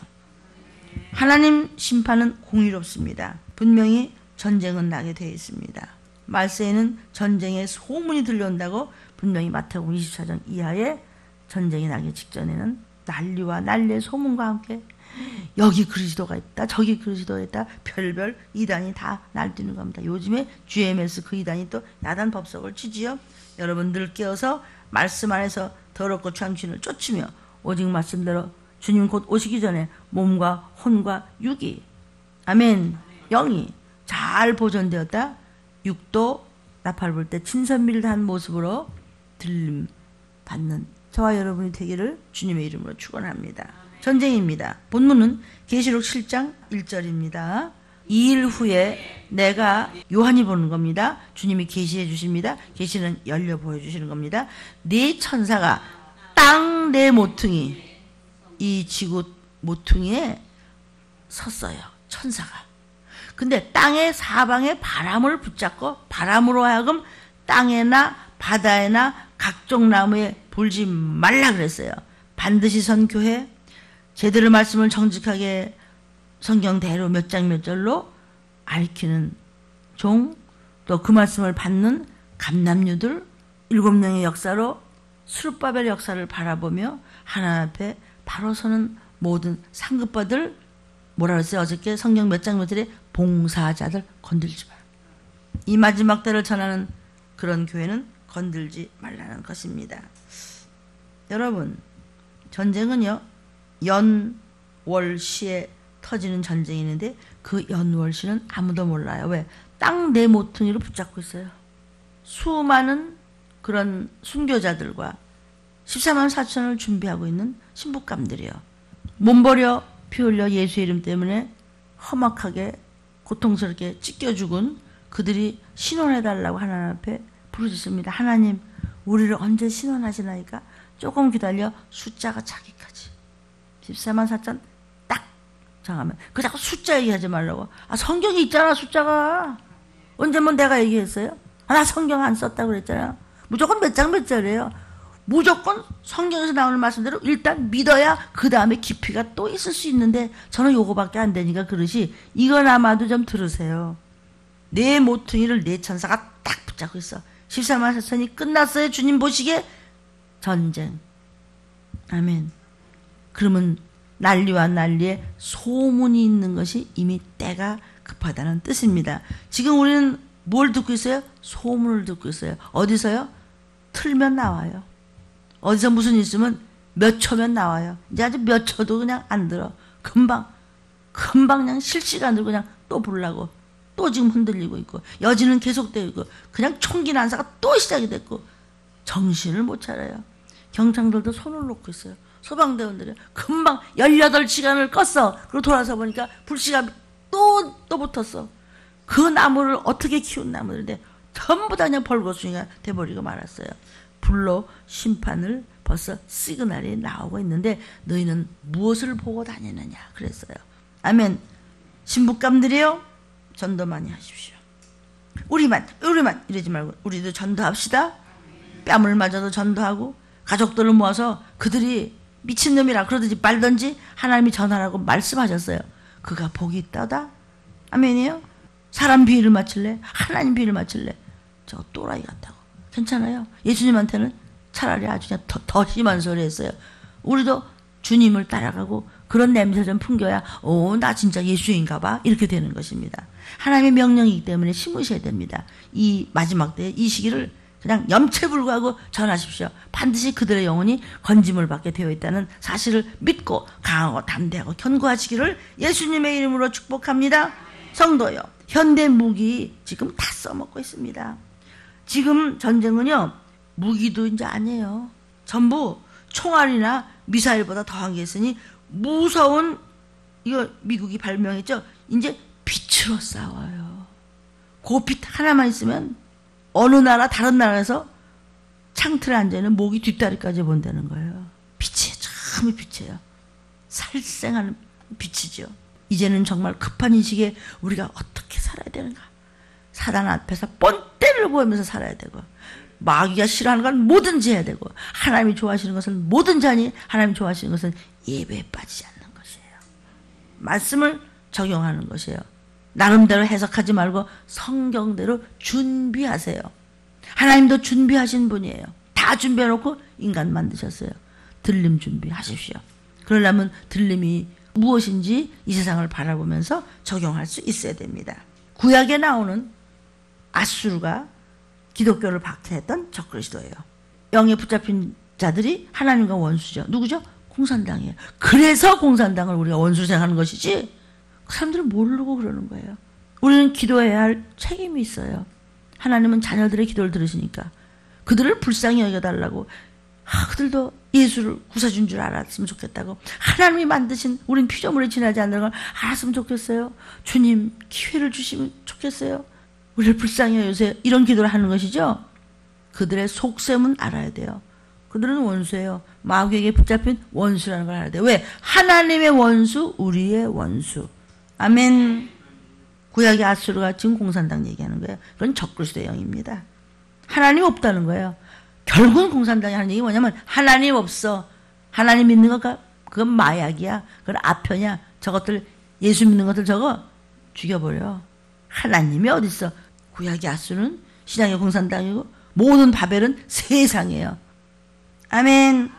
하나님 심판은 공의롭습니다. 분명히 전쟁은 나게 되어 있습니다. 말세에는 전쟁의 소문이 들려온다고 분명히 마태복음 24장 이하에 전쟁이 나기 직전에는 난리와 난리의 소문과 함께 여기 그리스도가 있다 저기 그리스도가 있다 별별 이단이 다 날뛰는 겁니다. 요즘에 GMS 그 이단이 또 야단 법석을 치지요. 여러분들 깨어서 말씀 안에서 더럽고 추한 귀신을 쫓으며 오직 말씀대로 주님 곧 오시기 전에 몸과 혼과 육이, 아멘, 영이 잘 보존되었다. 육도 나팔 불 때 친선밀한 모습으로 들림 받는 저와 여러분이 되기를 주님의 이름으로 축원합니다. 전쟁입니다. 본문은 계시록 7장 1절입니다. 2일 후에 내가, 요한이 보는 겁니다. 주님이 계시해 주십니다. 계시는 열려 보여주시는 겁니다. 네 천사가 땅 네 모퉁이, 이 지구 모퉁이에 섰어요. 천사가. 근데 땅의 사방에 바람을 붙잡고 바람으로 하여금 땅에나 바다에나 각종 나무에 불지 말라 그랬어요. 반드시 선교해 제대로 말씀을 정직하게 성경대로 몇 장 몇 절로 알키는 종, 또 그 말씀을 받는 감남류들, 7명의 역사로 수르바벨 역사를 바라보며 하나님 앞에 바로 서는 모든 상급받을, 뭐라 그랬어요? 어저께 성경 몇 장 몇 절에 봉사자들 건들지 마라. 이 마지막 때를 전하는 그런 교회는 건들지 말라는 것입니다. 여러분, 전쟁은요, 연월시에 터지는 전쟁이 있는데 그 연월시는 아무도 몰라요. 왜? 땅 네 모퉁이로 붙잡고 있어요. 수많은 그런 순교자들과 14만 4천을 준비하고 있는 신부감들이요. 몸버려 피 흘려 예수의 이름 때문에 험악하게 고통스럽게 찢겨 죽은 그들이 신원해달라고 하나님 앞에 부르짖습니다. 하나님, 우리를 언제 신원하시나이까? 조금 기다려 숫자가 차기까지. 14만 4천 딱 정하면. 그 자꾸 숫자 얘기하지 말라고. 아, 성경에 있잖아, 숫자가. 언제 뭐 내가 얘기했어요? 아, 나 성경 안 썼다고 그랬잖아. 무조건 몇 장 몇 절이에요. 무조건 성경에서 나오는 말씀대로 일단 믿어야 그 다음에 깊이가 또 있을 수 있는데 저는 요거밖에 안 되니까 그러시. 이거나마도 좀 들으세요. 네 모퉁이를 네 천사가 딱 붙잡고 있어. 14만 4천이 끝났어요. 주님 보시기에 전쟁. 아멘. 그러면 난리와 난리에 소문이 있는 것이 이미 때가 급하다는 뜻입니다. 지금 우리는 뭘 듣고 있어요? 소문을 듣고 있어요. 어디서요? 틀면 나와요. 어디서 무슨 일 있으면 몇 초면 나와요. 이제 아주 몇 초도 그냥 안 들어. 금방 그냥 실시간으로 그냥 또 보려고 또 지금 흔들리고 있고 여지는 계속되고 있고 그냥 총기 난사가 또 시작이 됐고 정신을 못 차려요. 경찰들도 손을 놓고 있어요. 소방대원들이 금방 18시간을 껐어. 그리고 돌아서 보니까 불씨가 또 붙었어. 그 나무를 어떻게 키운 나무인데 전부 다 그냥 벌거숭이가 돼버리고 말았어요. 불로 심판을 벌써 시그널이 나오고 있는데 너희는 무엇을 보고 다니느냐 그랬어요. 아멘. 신부감들이요, 전도 많이 하십시오. 우리만 이러지 말고 우리도 전도합시다. 뺨을 맞아도 전도하고 가족들을 모아서 그들이 미친놈이라 그러든지 말든지 하나님이 전하라고 말씀하셨어요. 그가 복이 있다다. 아멘이요. 사람 비위를 맞출래? 하나님 비위를 맞출래? 저 또라이 같다고. 괜찮아요. 예수님한테는 차라리 아주 그냥 더 심한 소리 했어요. 우리도 주님을 따라가고 그런 냄새 좀 풍겨야 나 진짜 예수인가 봐 이렇게 되는 것입니다. 하나님의 명령이기 때문에 심으셔야 됩니다. 이 마지막 때 이 시기를 그냥 염체불구하고 전하십시오. 반드시 그들의 영혼이 건짐을 받게 되어 있다는 사실을 믿고 강하고 담대하고 견고하시기를 예수님의 이름으로 축복합니다. 성도요, 현대 무기 지금 다 써먹고 있습니다. 지금 전쟁은요, 무기도 이제 아니에요. 전부 총알이나 미사일보다 더한 게 있으니 무서운, 이거 미국이 발명했죠. 이제 빛으로 싸워요. 그 빛 하나만 있으면 어느 나라 다른 나라에서 창틀에 앉아있는 모기 뒷다리까지 본다는 거예요. 빛이에요. 참 빛이에요. 살생하는 빛이죠. 이제는 정말 급한 이 시기에 우리가 어떻게 살아야 되는가. 사단 앞에서 뻔때를 보이면서 살아야 되고 마귀가 싫어하는 건 뭐든지 해야 되고 하나님이 좋아하시는 것은 뭐든지 하니 하나님이 좋아하시는 것은 예배에 빠지지 않는 것이에요. 말씀을 적용하는 것이에요. 나름대로 해석하지 말고 성경대로 준비하세요. 하나님도 준비하신 분이에요. 다 준비해놓고 인간 만드셨어요. 들림 준비하십시오. 그러려면 들림이 무엇인지 이 세상을 바라보면서 적용할 수 있어야 됩니다. 구약에 나오는 아수르가 기독교를 박해했던 적그리스도예요. 영에 붙잡힌 자들이 하나님과 원수죠. 누구죠? 공산당이에요. 그래서 공산당을 우리가 원수 생각하는 것이지 그 사람들은 모르고 그러는 거예요. 우리는 기도해야 할 책임이 있어요. 하나님은 자녀들의 기도를 들으시니까 그들을 불쌍히 여겨달라고 그들도 예수를 구사준 줄 알았으면 좋겠다고 하나님이 만드신 우린 피조물에 지나지 않는 걸 알았으면 좋겠어요. 주님 기회를 주시면 좋겠어요. 우리를 불쌍히 여기세요. 이런 기도를 하는 것이죠. 그들의 속셈은 알아야 돼요. 그들은 원수예요. 마귀에게 붙잡힌 원수라는 걸 알아야 돼요. 왜? 하나님의 원수, 우리의 원수. 아멘. 구약의 아수르가 지금 공산당 얘기하는 거예요. 그건 적그리스도의 영입니다. 하나님 없다는 거예요. 결국은 공산당이 하는 얘기 뭐냐면 하나님 없어. 하나님 믿는 거 그건 마약이야. 그건 아편이야. 저것들 예수 믿는 것들 저거 죽여버려. 하나님이 어딨어. 구약의 아수르는 신약의 공산당이고 모든 바벨은 세상이에요. 아멘.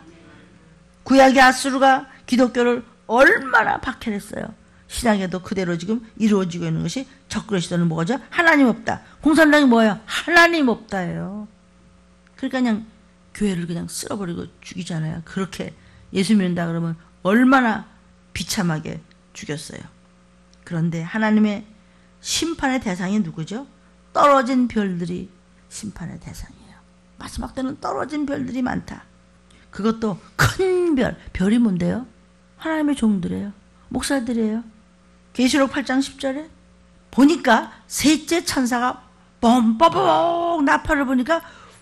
구약의 아수르가 기독교를 얼마나 박해했어요. 신약에도 그대로 지금 이루어지고 있는 것이 적그리스도는 뭐죠? 하나님 없다. 공산당이 뭐예요? 하나님 없다예요. 그러니까 그냥 교회를 그냥 쓸어버리고 죽이잖아요. 그렇게 예수 믿는다 그러면 얼마나 비참하게 죽였어요. 그런데 하나님의 심판의 대상이 누구죠? 떨어진 별들이 심판의 대상이에요. 마지막 때는 떨어진 별들이 많다. 그것도 큰 별. 별이 뭔데요? 하나님의 종들이에요. 목사들이에요. 계시록 8장 10절에 보니까 셋째 천사가 뻔뻔 나팔을 보니까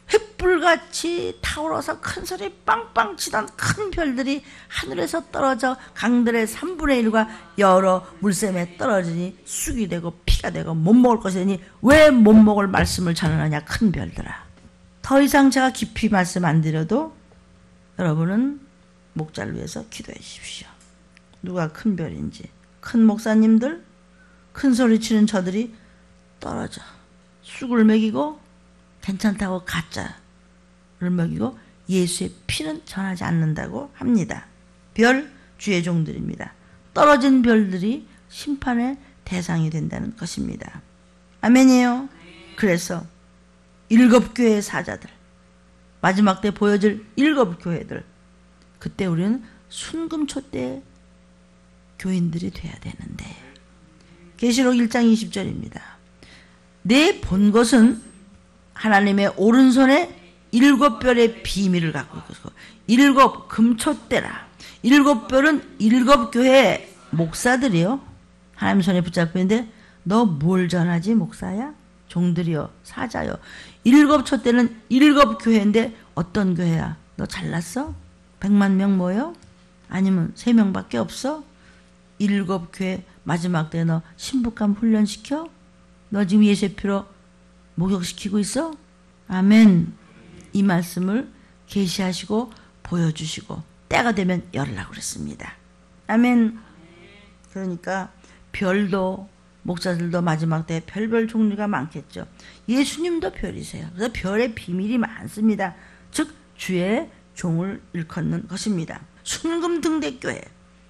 횃불같이 타오르서 큰 소리 빵빵 치던 큰 별들이 하늘에서 떨어져 강들의 3분의 1과 여러 물샘에 떨어지니 쑥이 되고 피가 되고 못 먹을 것이니 왜 못 먹을 말씀을 전하느냐 큰 별들아. 더 이상 제가 깊이 말씀 안 드려도 여러분은 목자를 위해서 기도해 주십시오. 누가 큰 별인지. 큰 목사님들, 큰 소리 치는 저들이 떨어져 쑥을 먹이고 괜찮다고 가짜를 먹이고 예수의 피는 전하지 않는다고 합니다. 별 주의 종들입니다. 떨어진 별들이 심판의 대상이 된다는 것입니다. 아멘이에요. 그래서 7교회의 사자들, 마지막 때 보여질 7교회들, 그때 우리는 순금초대의 교인들이 돼야 되는데 계시록 1장 20절입니다. 내 본 것은 하나님의 오른손에 7별의 비밀을 갖고 있고 7 금초대라. 7별은 7교회의 목사들이요. 하나님 손에 붙잡고 있는데 너 뭘 전하지 목사야? 종들이요. 사자요. 7촛대는 7교회인데 어떤 교회야? 너 잘났어? 100만 명 모여? 아니면 3명밖에 없어? 7교회 마지막 때 너 신부감 훈련시켜? 너 지금 예수의 피로 목욕시키고 있어? 아멘. 이 말씀을 계시하시고 보여주시고 때가 되면 열으라고 그랬습니다. 아멘. 그러니까 별도 목사들도 마지막 때 별별 종류가 많겠죠. 예수님도 별이세요. 그래서 별의 비밀이 많습니다. 즉 주의 종을 일컫는 것입니다. 순금등대교회.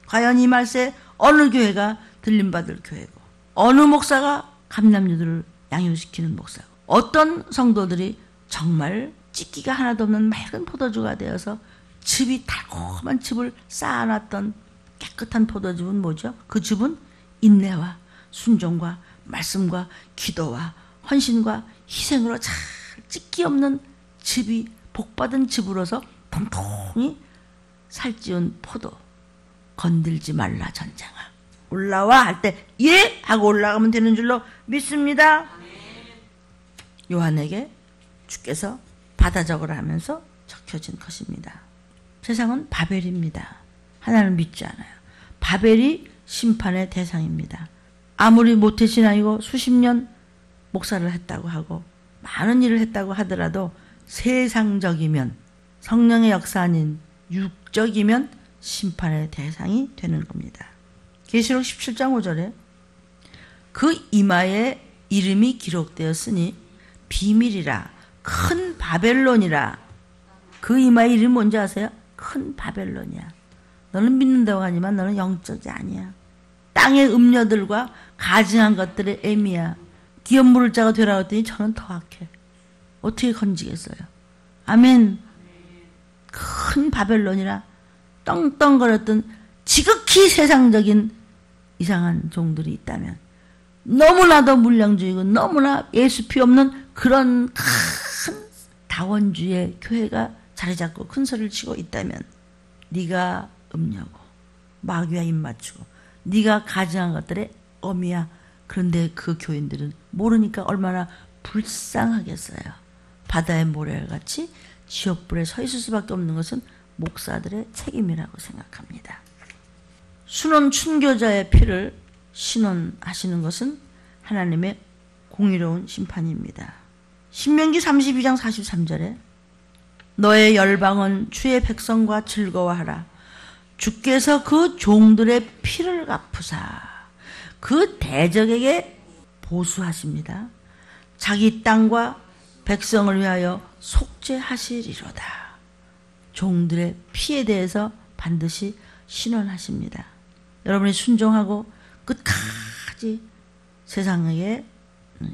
과연 이 말세 어느 교회가 들림받을 교회고 어느 목사가 감남류들을 양육시키는 목사고 어떤 성도들이 정말 찢기가 하나도 없는 맑은 포도주가 되어서 즙이 달콤한 즙을 쌓아놨던 깨끗한 포도즙은 뭐죠? 그 즙은 인내와 순종과 말씀과 기도와 헌신과 희생으로 잘 찢기 없는 즙이 복받은 즙으로서 통통히 살찌운 포도. 건들지 말라 전쟁아. 올라와 할 때 예! 하고 올라가면 되는 줄로 믿습니다. 요한에게 주께서 받아 적으라 하면서 적혀진 것입니다. 세상은 바벨입니다. 하나님을 믿지 않아요. 바벨이 심판의 대상입니다. 아무리 모태신앙이고 수십 년 목사를 했다고 하고 많은 일을 했다고 하더라도 세상적이면 성령의 역사 아닌 육적이면 심판의 대상이 되는 겁니다. 계시록 17장 5절에 그 이마에 이름이 기록되었으니 비밀이라 큰 바벨론이라. 그 이마의 이름이 뭔지 아세요? 큰 바벨론이야. 너는 믿는다고 하지만 너는 영적이 아니야. 땅의 음녀들과 가증한 것들의 애미야. 기업 물을 자가 되라고 했더니 저는 더 악해. 어떻게 건지겠어요? 아멘. 큰 바벨론이라 떵떵거렸던 지극히 세상적인 이상한 종들이 있다면, 너무나도 물량주의고 너무나 예수 피 없는 그런 큰 다원주의 교회가 자리 잡고 큰 소리를 치고 있다면, 네가 음녀고 마귀와 입맞추고 네가 가증한 것들의 어미야. 그런데 그 교인들은 모르니까 얼마나 불쌍하겠어요. 바다의 모래같이 지옥불에 서 있을 수밖에 없는 것은 목사들의 책임이라고 생각합니다. 순원 춘교자의 피를 신원하시는 것은 하나님의 공의로운 심판입니다. 신명기 32장 43절에 너의 열방은 주의 백성과 즐거워하라. 주께서 그 종들의 피를 갚으사 그 대적에게 보수하십니다. 자기 땅과 백성을 위하여 속죄하시리로다. 종들의 피에 대해서 반드시 신원하십니다. 여러분이 순종하고 끝까지 세상에게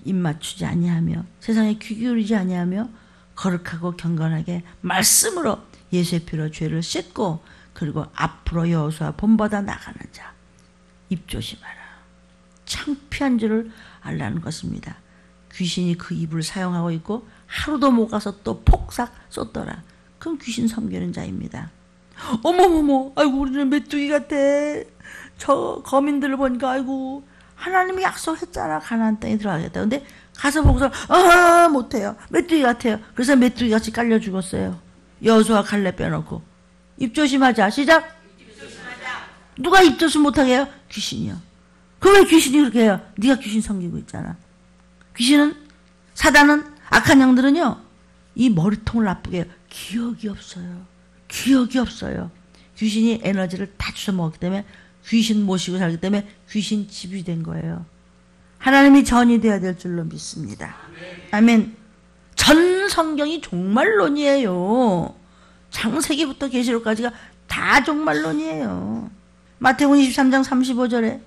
입맞추지 아니하며 세상에 귀 기울이지 아니하며 거룩하고 경건하게 말씀으로 예수의 피로 죄를 씻고 그리고 앞으로 여호수아 본받아 나가는 자, 입 조심하라. 창피한 줄을 알라는 것입니다. 귀신이 그 입을 사용하고 있고 하루도 못 가서 또 폭삭 쏟더라. 그럼 귀신 섬기는 자입니다. 어머머머, 아이고 우리는 메뚜기 같아. 저 거민들을 보니까 아이고 하나님이 약속했잖아. 가나안 땅에 들어가겠다. 근데 가서 보고서 못해요. 메뚜기 같아요. 그래서 메뚜기 같이 깔려 죽었어요. 여호수아 칼렙 빼놓고. 입 조심하자. 시작. 입 조심하자. 누가 입 조심 못하게 해요? 귀신이요. 그럼 왜 귀신이 그렇게 해요? 네가 귀신 섬기고 있잖아. 귀신은, 사단은, 악한 영들은요, 이 머리통을 나쁘게 해요. 기억이 없어요. 기억이 없어요. 귀신이 에너지를 다 주워 먹기 때문에, 귀신 모시고 살기 때문에 귀신 집이 된 거예요. 하나님이 전이 되어야 될 줄로 믿습니다. 아멘. 전 성경이 종말론이에요. 창세기부터 계시록까지가 다 종말론이에요. 마태복음 23장 35절에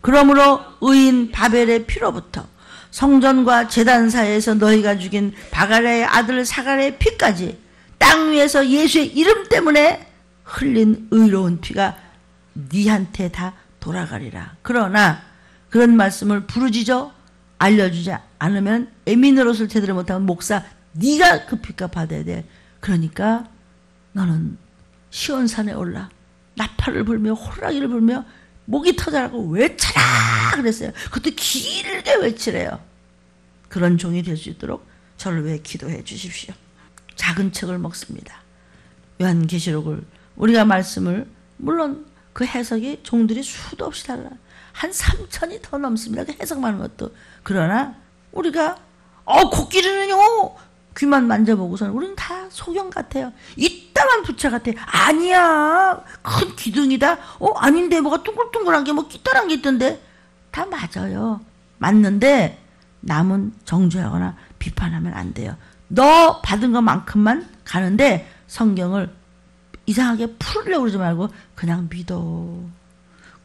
그러므로 의인 바벨의 피로부터 성전과 제단 사이에서 너희가 죽인 바갈의 아들 사갈의 피까지 땅 위에서 예수의 이름 때문에 흘린 의로운 피가 니한테 다 돌아가리라. 그러나 그런 말씀을 부르짖어 알려주지 않으면 애미 노릇을 제대로 못하면 목사 네가 그 피값 받아야 돼. 그러니까 너는 시온산에 올라 나팔을 불며 호랑이를 불며 목이 터져라고 외쳐라 그랬어요. 그것도 길게 외치래요. 그런 종이 될 수 있도록 저를 위해 기도해 주십시오. 작은 책을 먹습니다. 요한계시록을 우리가 말씀을 물론 그 해석이 종들이 수도 없이 달라. 한 3천이 더 넘습니다. 그 해석하는 것도. 그러나 우리가 코끼리는요 귀만 만져보고서는 우리는 다 소경 같아요. 이따만 부채 같아요. 아니야. 큰 기둥이다. 아닌데 뭐가 둥글둥글한 게 뭐 끼따란 게 있던데. 다 맞아요. 맞는데 남은 정죄하거나 비판하면 안 돼요. 너 받은 것만큼만 가는데 성경을 이상하게 풀으려고 그러지 말고 그냥 믿어.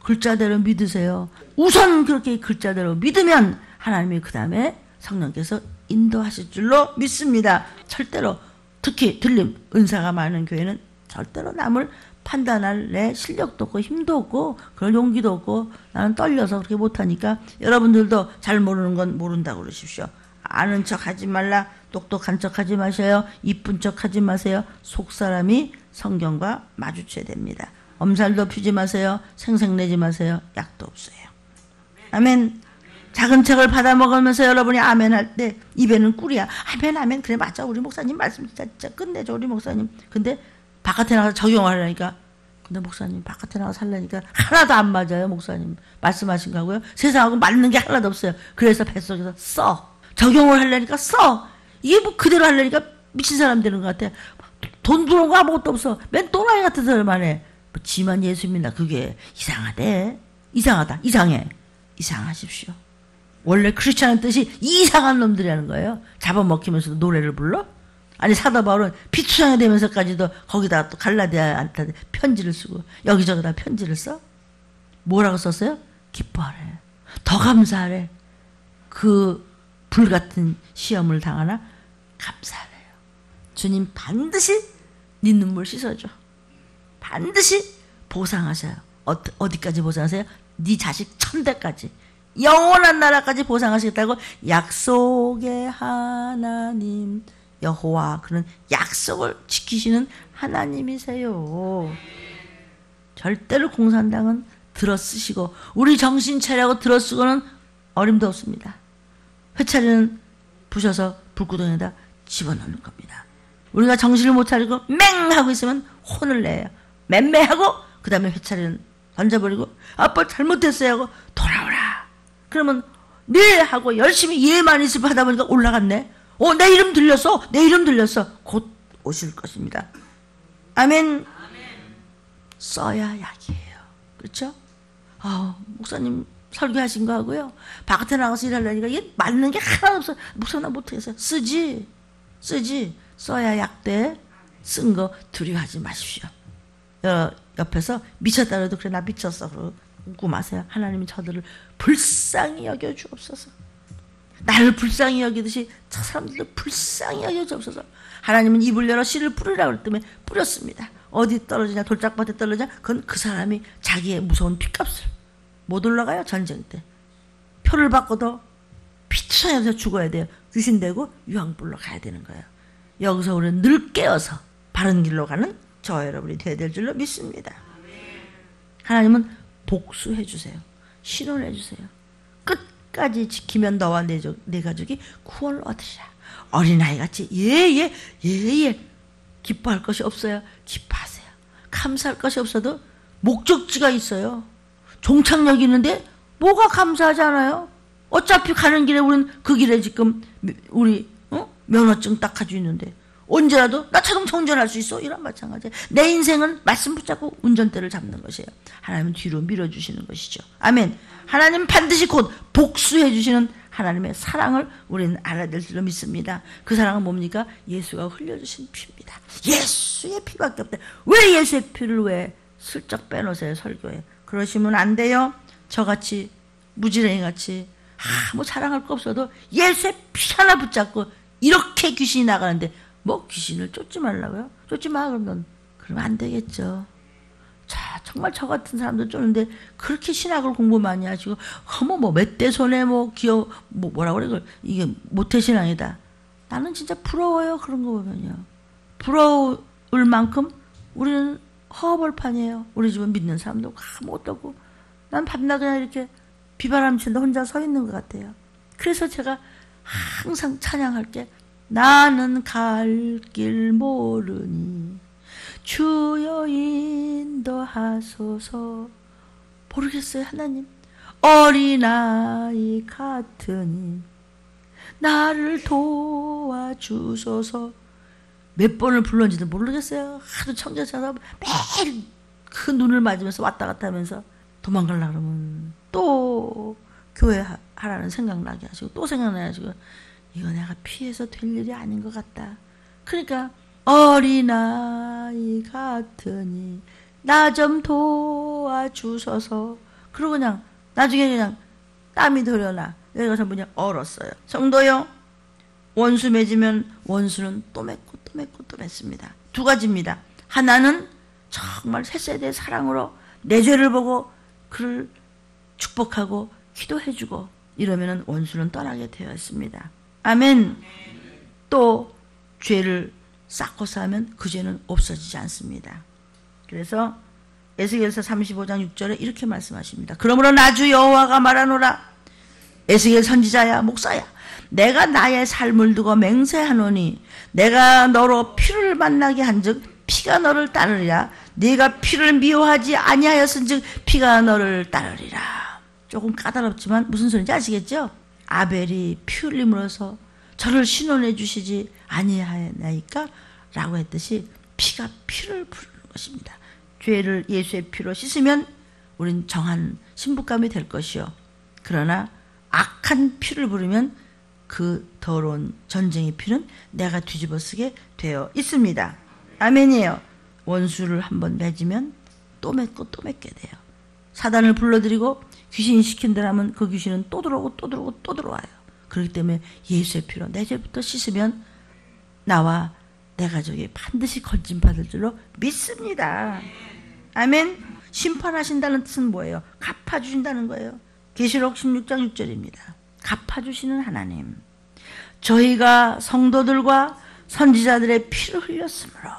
글자대로 믿으세요. 우선 그렇게 글자대로 믿으면 하나님이 그 다음에 성령께서 인도하실 줄로 믿습니다. 절대로 특히 들림 은사가 많은 교회는 절대로 남을 판단할 내 실력도 없고 힘도 없고 그런 용기도 없고 나는 떨려서 그렇게 못하니까 여러분들도 잘 모르는 건 모른다고 그러십시오. 아는 척 하지 말라. 똑똑한 척 하지 마세요. 이쁜 척 하지 마세요. 속사람이 성경과 마주쳐야 됩니다. 엄살도 피지 마세요. 생색내지 마세요. 약도 없어요. 아멘. 작은 책을 받아 먹으면서 여러분이 아멘 할 때 입에는 꿀이야. 아멘 아멘. 그래 맞아. 우리 목사님 말씀 진짜 끝내줘. 우리 목사님. 근데 바깥에 나가서 적용하려니까 근데 목사님 바깥에 나가서 살려니까 하나도 안 맞아요. 목사님 말씀하신 거고요. 세상하고 맞는 게 하나도 없어요. 그래서 뱃속에서 써. 적용을 하려니까 써. 이게 뭐 그대로 하려니까 미친 사람 되는 것 같아. 돈 들어온 거 아무것도 없어. 맨 또라이 같은 사람만 해. 뭐 지만 예수 믿나 그게 이상하대. 이상하다. 이상해. 이상하십시오. 원래 크리스찬의 뜻이 이상한 놈들이라는 거예요. 잡아먹히면서도 노래를 불러? 아니 사도 바울은 피투성이 되면서까지도 거기다 또 갈라디아한테 편지를 쓰고 여기저기다 편지를 써? 뭐라고 썼어요? 기뻐하래. 더 감사하래. 그 불같은 시험을 당하나 감사하래요. 주님 반드시 네 눈물 씻어줘. 반드시 보상하셔요. 어디까지 보상하세요? 네 자식 천대까지, 영원한 나라까지 보상하시겠다고 약속의 하나님 여호와, 그런 약속을 지키시는 하나님이세요. 절대로 공산당은 들어쓰시고 우리 정신 차리고 들어쓰고는 어림도 없습니다. 회차리는 부셔서 불구덩이에다 집어넣는 겁니다. 우리가 정신을 못 차리고 맹하고 있으면 혼을 내요. 맴매하고 그 다음에 회차리는 던져버리고 아빠 잘못했어요 하고 돌아오라. 그러면 네 하고 열심히 예만 있으면 하다 보니까 올라갔네. 내 이름 들렸어. 내 이름 들렸어. 곧 오실 것입니다. 아멘. 써야 약이에요. 그렇죠? 목사님 설교하신 거 하고요. 바깥에 나가서 일하려니까 이게 맞는 게 하나도 없어. 목사님 나 못하겠어요. 쓰지. 써야 약돼. 쓴 거 두려워하지 마십시오. 옆에서 미쳤다 그래도 그래 나 미쳤어 그러고 웃고 마세요. 하나님이 저들을 불쌍히 여겨주옵소서. 나를 불쌍히 여기듯이 저 사람들도 불쌍히 여겨주옵소서. 하나님은 입을 열어 씨를 뿌리라고 그랬더니 뿌렸습니다. 어디 떨어지냐, 돌짝밭에 떨어지냐, 그건 그 사람이 자기의 무서운 핏값을 못 올라가요. 전쟁 때 표를 바꿔도 피투성에서 죽어야 돼요. 귀신 되고 유황불로 가야 되는 거예요. 여기서 우리는 늘 깨어서 바른 길로 가는 저 여러분이 되어야 될 줄로 믿습니다. 하나님은 복수해 주세요. 신원해 주세요. 끝까지 지키면 너와 내 가족이 구원을 얻으리라. 어린아이같이 예 기뻐할 것이 없어요. 기뻐하세요. 감사할 것이 없어도 목적지가 있어요. 종착역이 있는데 뭐가 감사하지 않아요? 어차피 가는 길에 우리는 그 길에 지금 우리 면허증 딱 가지고 있는데 언제라도 나 자동차 운전할 수 있어? 이런 마찬가지. 내 인생은 말씀 붙잡고 운전대를 잡는 것이에요. 하나님은 뒤로 밀어주시는 것이죠. 아멘. 하나님은 반드시 곧 복수해 주시는 하나님의 사랑을 우리는 알아야 될 줄로 믿습니다. 그 사랑은 뭡니까? 예수가 흘려주신 피입니다. 예수의 피밖에 없다. 왜 예수의 피를 왜 슬쩍 빼놓으세요? 설교에. 그러시면 안 돼요. 저같이 무지랭이같이 아무 사랑할 거 없어도 예수의 피 하나 붙잡고 이렇게 귀신이 나가는데 뭐 귀신을 쫓지 말라고요? 쫓지 마 그러면 안 되겠죠. 자, 정말 저 같은 사람도 쫓는데 그렇게 신학을 공부 많이 하시고 뭐 멧돼손에 뭐라고 그래 이게 모태신앙이다. 나는 진짜 부러워요. 그런 거 보면요. 부러울 만큼 우리는 허벌판이에요. 우리 집은 믿는 사람도 아무것도 없고 난 밤낮 그냥 이렇게 비바람 치는데 혼자 서 있는 것 같아요. 그래서 제가 항상 찬양할 게 나는 갈 길 모르니 주여 인도하소서. 모르겠어요. 하나님 어린아이 같으니 나를 도와주소서. 몇 번을 불렀는지도 모르겠어요. 하도 청자 찾아 매일 그 눈을 맞으면서 왔다 갔다 하면서 도망가려고 그러면 또 교회 하라는 생각나게 하시고 또 생각나게 하시고 이거 내가 피해서 될 일이 아닌 것 같다. 그러니까 어린아이 같으니 나 좀 도와주소서. 그러고 그냥 나중에 그냥 땀이 들어나 여기 가서 그냥 얼었어요. 성도요, 원수 맺으면 원수는 또 맺고 또 맺고 또 맺습니다. 두 가지입니다. 하나는 정말 새 세대의 사랑으로 내 죄를 보고 그를 축복하고 기도해주고 이러면 원수는 떠나게 되어 있습니다. 아멘. 또 죄를 쌓고 쌓으면 그 죄는 없어지지 않습니다. 그래서 에스겔서 35장 6절에 이렇게 말씀하십니다. 그러므로 나 주 여호와가 말하노라. 에스겔 선지자야 목사야, 내가 나의 삶을 두고 맹세하노니 내가 너로 피를 만나게 한즉 피가 너를 따르리라. 네가 피를 미워하지 아니하였은즉 피가 너를 따르리라. 조금 까다롭지만 무슨 소리인지 아시겠죠? 아벨이 피 흘림으로써 저를 신원해 주시지 아니하나이까? 라고 했듯이 피가 피를 부르는 것입니다. 죄를 예수의 피로 씻으면 우린 정한 신부감이 될 것이요. 그러나 악한 피를 부르면 그 더러운 전쟁의 피는 내가 뒤집어 쓰게 되어 있습니다. 아멘이에요. 원수를 한번 맺으면 또 맺고 또 맺게 돼요. 사단을 불러들이고 귀신이 시킨다면 그 귀신은 또 들어오고 또 들어오고 또 들어와요. 그렇기 때문에 예수의 피로 내 죄부터 씻으면 나와 내 가족이 반드시 건진받을 줄로 믿습니다. 아멘. 심판하신다는 뜻은 뭐예요? 갚아주신다는 거예요. 계시록 16장 6절입니다. 갚아주시는 하나님. 저희가 성도들과 선지자들의 피를 흘렸으므로,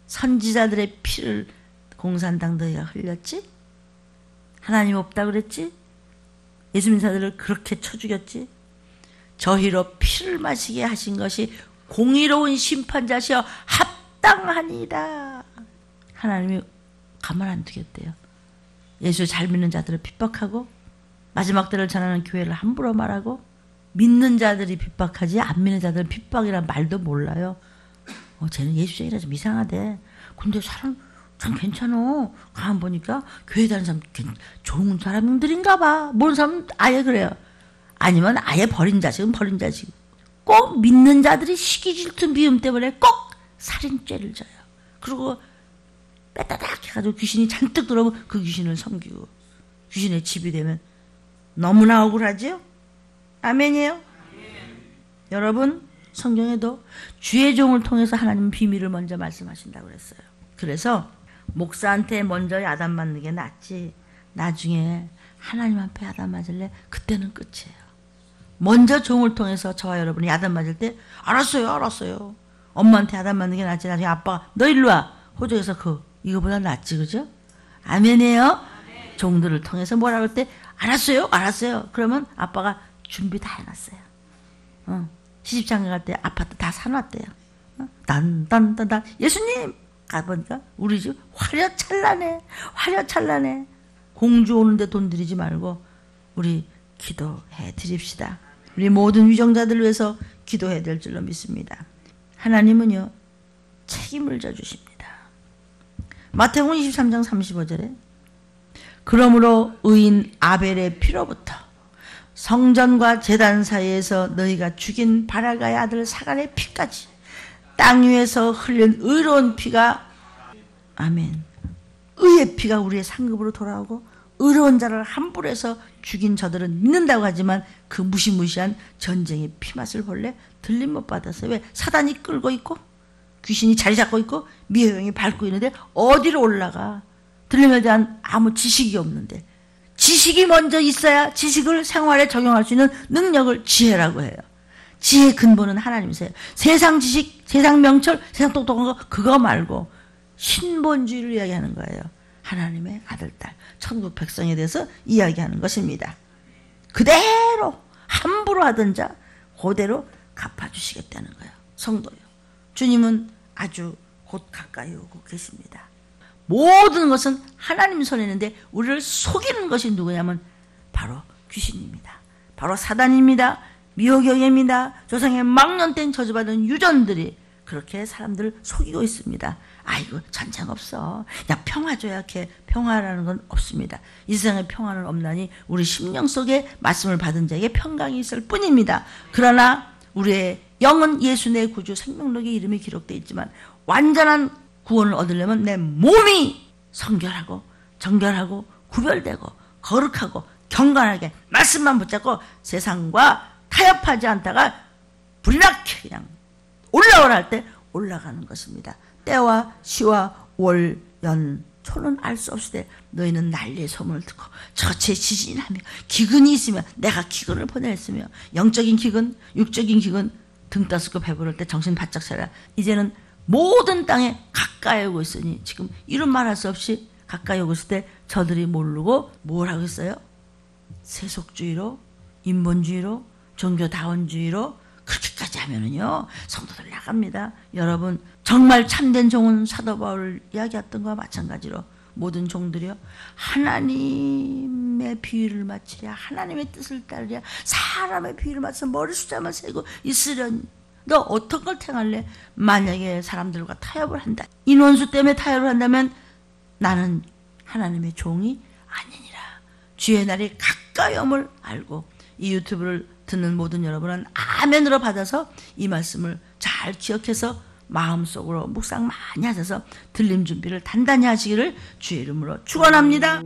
선지자들의 피를 공산당 너희가 흘렸지? 하나님 없다 그랬지? 예수 믿는 자들을 그렇게 쳐 죽였지? 저희로 피를 마시게 하신 것이 공의로운 심판자시여 합당하니이다. 하나님이 가만 안 두겠대요. 예수 잘 믿는 자들을 핍박하고 마지막 때를 전하는 교회를 함부로 말하고 믿는 자들이 핍박하지 안 믿는 자들은 핍박이란 말도 몰라요. 쟤는 예수쟁이라 좀 이상하대. 근데 사람 참 괜찮어. 가만 보니까 교회 다니는 사람 좋은 사람들인가 봐. 모르는 사람은 아예 그래요. 아니면 아예 버린 자식은 버린 자식. 꼭 믿는 자들이 시기 질투 미움 때문에 꼭 살인죄를 져요. 그리고 빼따닥 해가지고 귀신이 잔뜩 들어오면 그 귀신을 섬기고 귀신의 집이 되면 너무나 억울하지요? 아멘이에요? 아멘. 여러분 성경에도 주의 종을 통해서 하나님은 비밀을 먼저 말씀하신다고 그랬어요. 그래서 목사한테 먼저 야단 맞는 게 낫지 나중에 하나님 앞에 야단 맞을래? 그때는 끝이에요. 먼저 종을 통해서 저와 여러분이 야단 맞을 때 알았어요. 엄마한테 야단 맞는 게 낫지 나중에 아빠가 너 일로 와. 호적에서 이거보다 낫지 그죠? 아멘이에요? 아멘. 종들을 통해서 뭐라고 할 때 알았어요. 그러면 아빠가 준비 다 해놨어요. 시집장가 갈 때 아파트 다 사놨대요. 딴 예수님 가보니까 우리 집 화려찬란해. 공주 오는데 돈 들이지 말고 우리 기도해 드립시다. 우리 모든 위정자들을 위해서 기도해야 될 줄로 믿습니다. 하나님은요 책임을 져주십니다. 마태복음 23장 35절에 그러므로 의인 아벨의 피로부터 성전과 제단 사이에서 너희가 죽인 바라가의 아들 사간의 피까지 땅 위에서 흘린 의로운 피가 아멘. 의의 피가 우리의 상급으로 돌아오고 의로운 자를 함부로 해서 죽인 저들은 믿는다고 하지만 그 무시무시한 전쟁의 피맛을 본래 들림 못 받아서 왜 사단이 끌고 있고 귀신이 자리 잡고 있고 미호령이 밟고 있는데 어디로 올라가? 들림에 대한 아무 지식이 없는데 지식이 먼저 있어야 지식을 생활에 적용할 수 있는 능력을 지혜라고 해요. 지혜의 근본은 하나님이세요. 세상 지식, 세상 명철, 세상 똑똑한 거 그거 말고 신본주의를 이야기하는 거예요. 하나님의 아들, 딸, 천국 백성에 대해서 이야기하는 것입니다. 그대로 함부로 하던 자 그대로 갚아주시겠다는 거예요. 성도요. 주님은 아주 곧 가까이 오고 계십니다. 모든 것은 하나님 손에 있는데 우리를 속이는 것이 누구냐면 바로 귀신입니다. 바로 사단입니다. 미혹영입니다. 조상의 망령된 저주받은 유전들이 그렇게 사람들을 속이고 있습니다. 아이고 전쟁 없어. 야 평화 줘야 해. 평화라는 건 없습니다. 이 세상에 평화는 없나니 우리 심령 속에 말씀을 받은 자에게 평강이 있을 뿐입니다. 그러나 우리의 영은 예수 내 구주 생명록의 이름이 기록되어 있지만 완전한 구원을 얻으려면 내 몸이 성결하고 정결하고 구별되고 거룩하고 경건하게 말씀만 붙잡고 세상과 타협하지 않다가 불이 나게 그냥 올라오라 할 때 올라가는 것입니다. 때와 시와 월, 연, 초는 알 수 없을 때 너희는 난리의 소문을 듣고 저체 지진이 나며 기근이 있으며 내가 기근을 보냈으며 영적인 기근, 육적인 기근 등 따스고 배부를 때 정신 바짝 차려. 이제는 모든 땅에 가까이 오고 있으니 지금 이런 말할 수 없이 가까이 오고 있을 때 저들이 모르고 뭘 하고 있어요? 세속주의로 인본주의로 종교다원주의로 그렇게까지 하면은요 성도들 나갑니다. 여러분 정말 참된 종은 사도 바울 이야기했던 것과 마찬가지로 모든 종들이요 하나님의 비유를 맞추랴 하나님의 뜻을 따르랴 사람의 비유를 맞춰서 머리 숫자만 세고 있으려니 너 어떤 걸 택할래? 만약에 사람들과 타협을 한다 인원수 때문에 타협을 한다면 나는 하나님의 종이 아니니라. 주의 날이 가까이 옴을 알고 이 유튜브를 듣는 모든 여러분은 아멘으로 받아서 이 말씀을 잘 기억해서 마음속으로 묵상 많이 하셔서 들림 준비를 단단히 하시기를 주의 이름으로 축원합니다.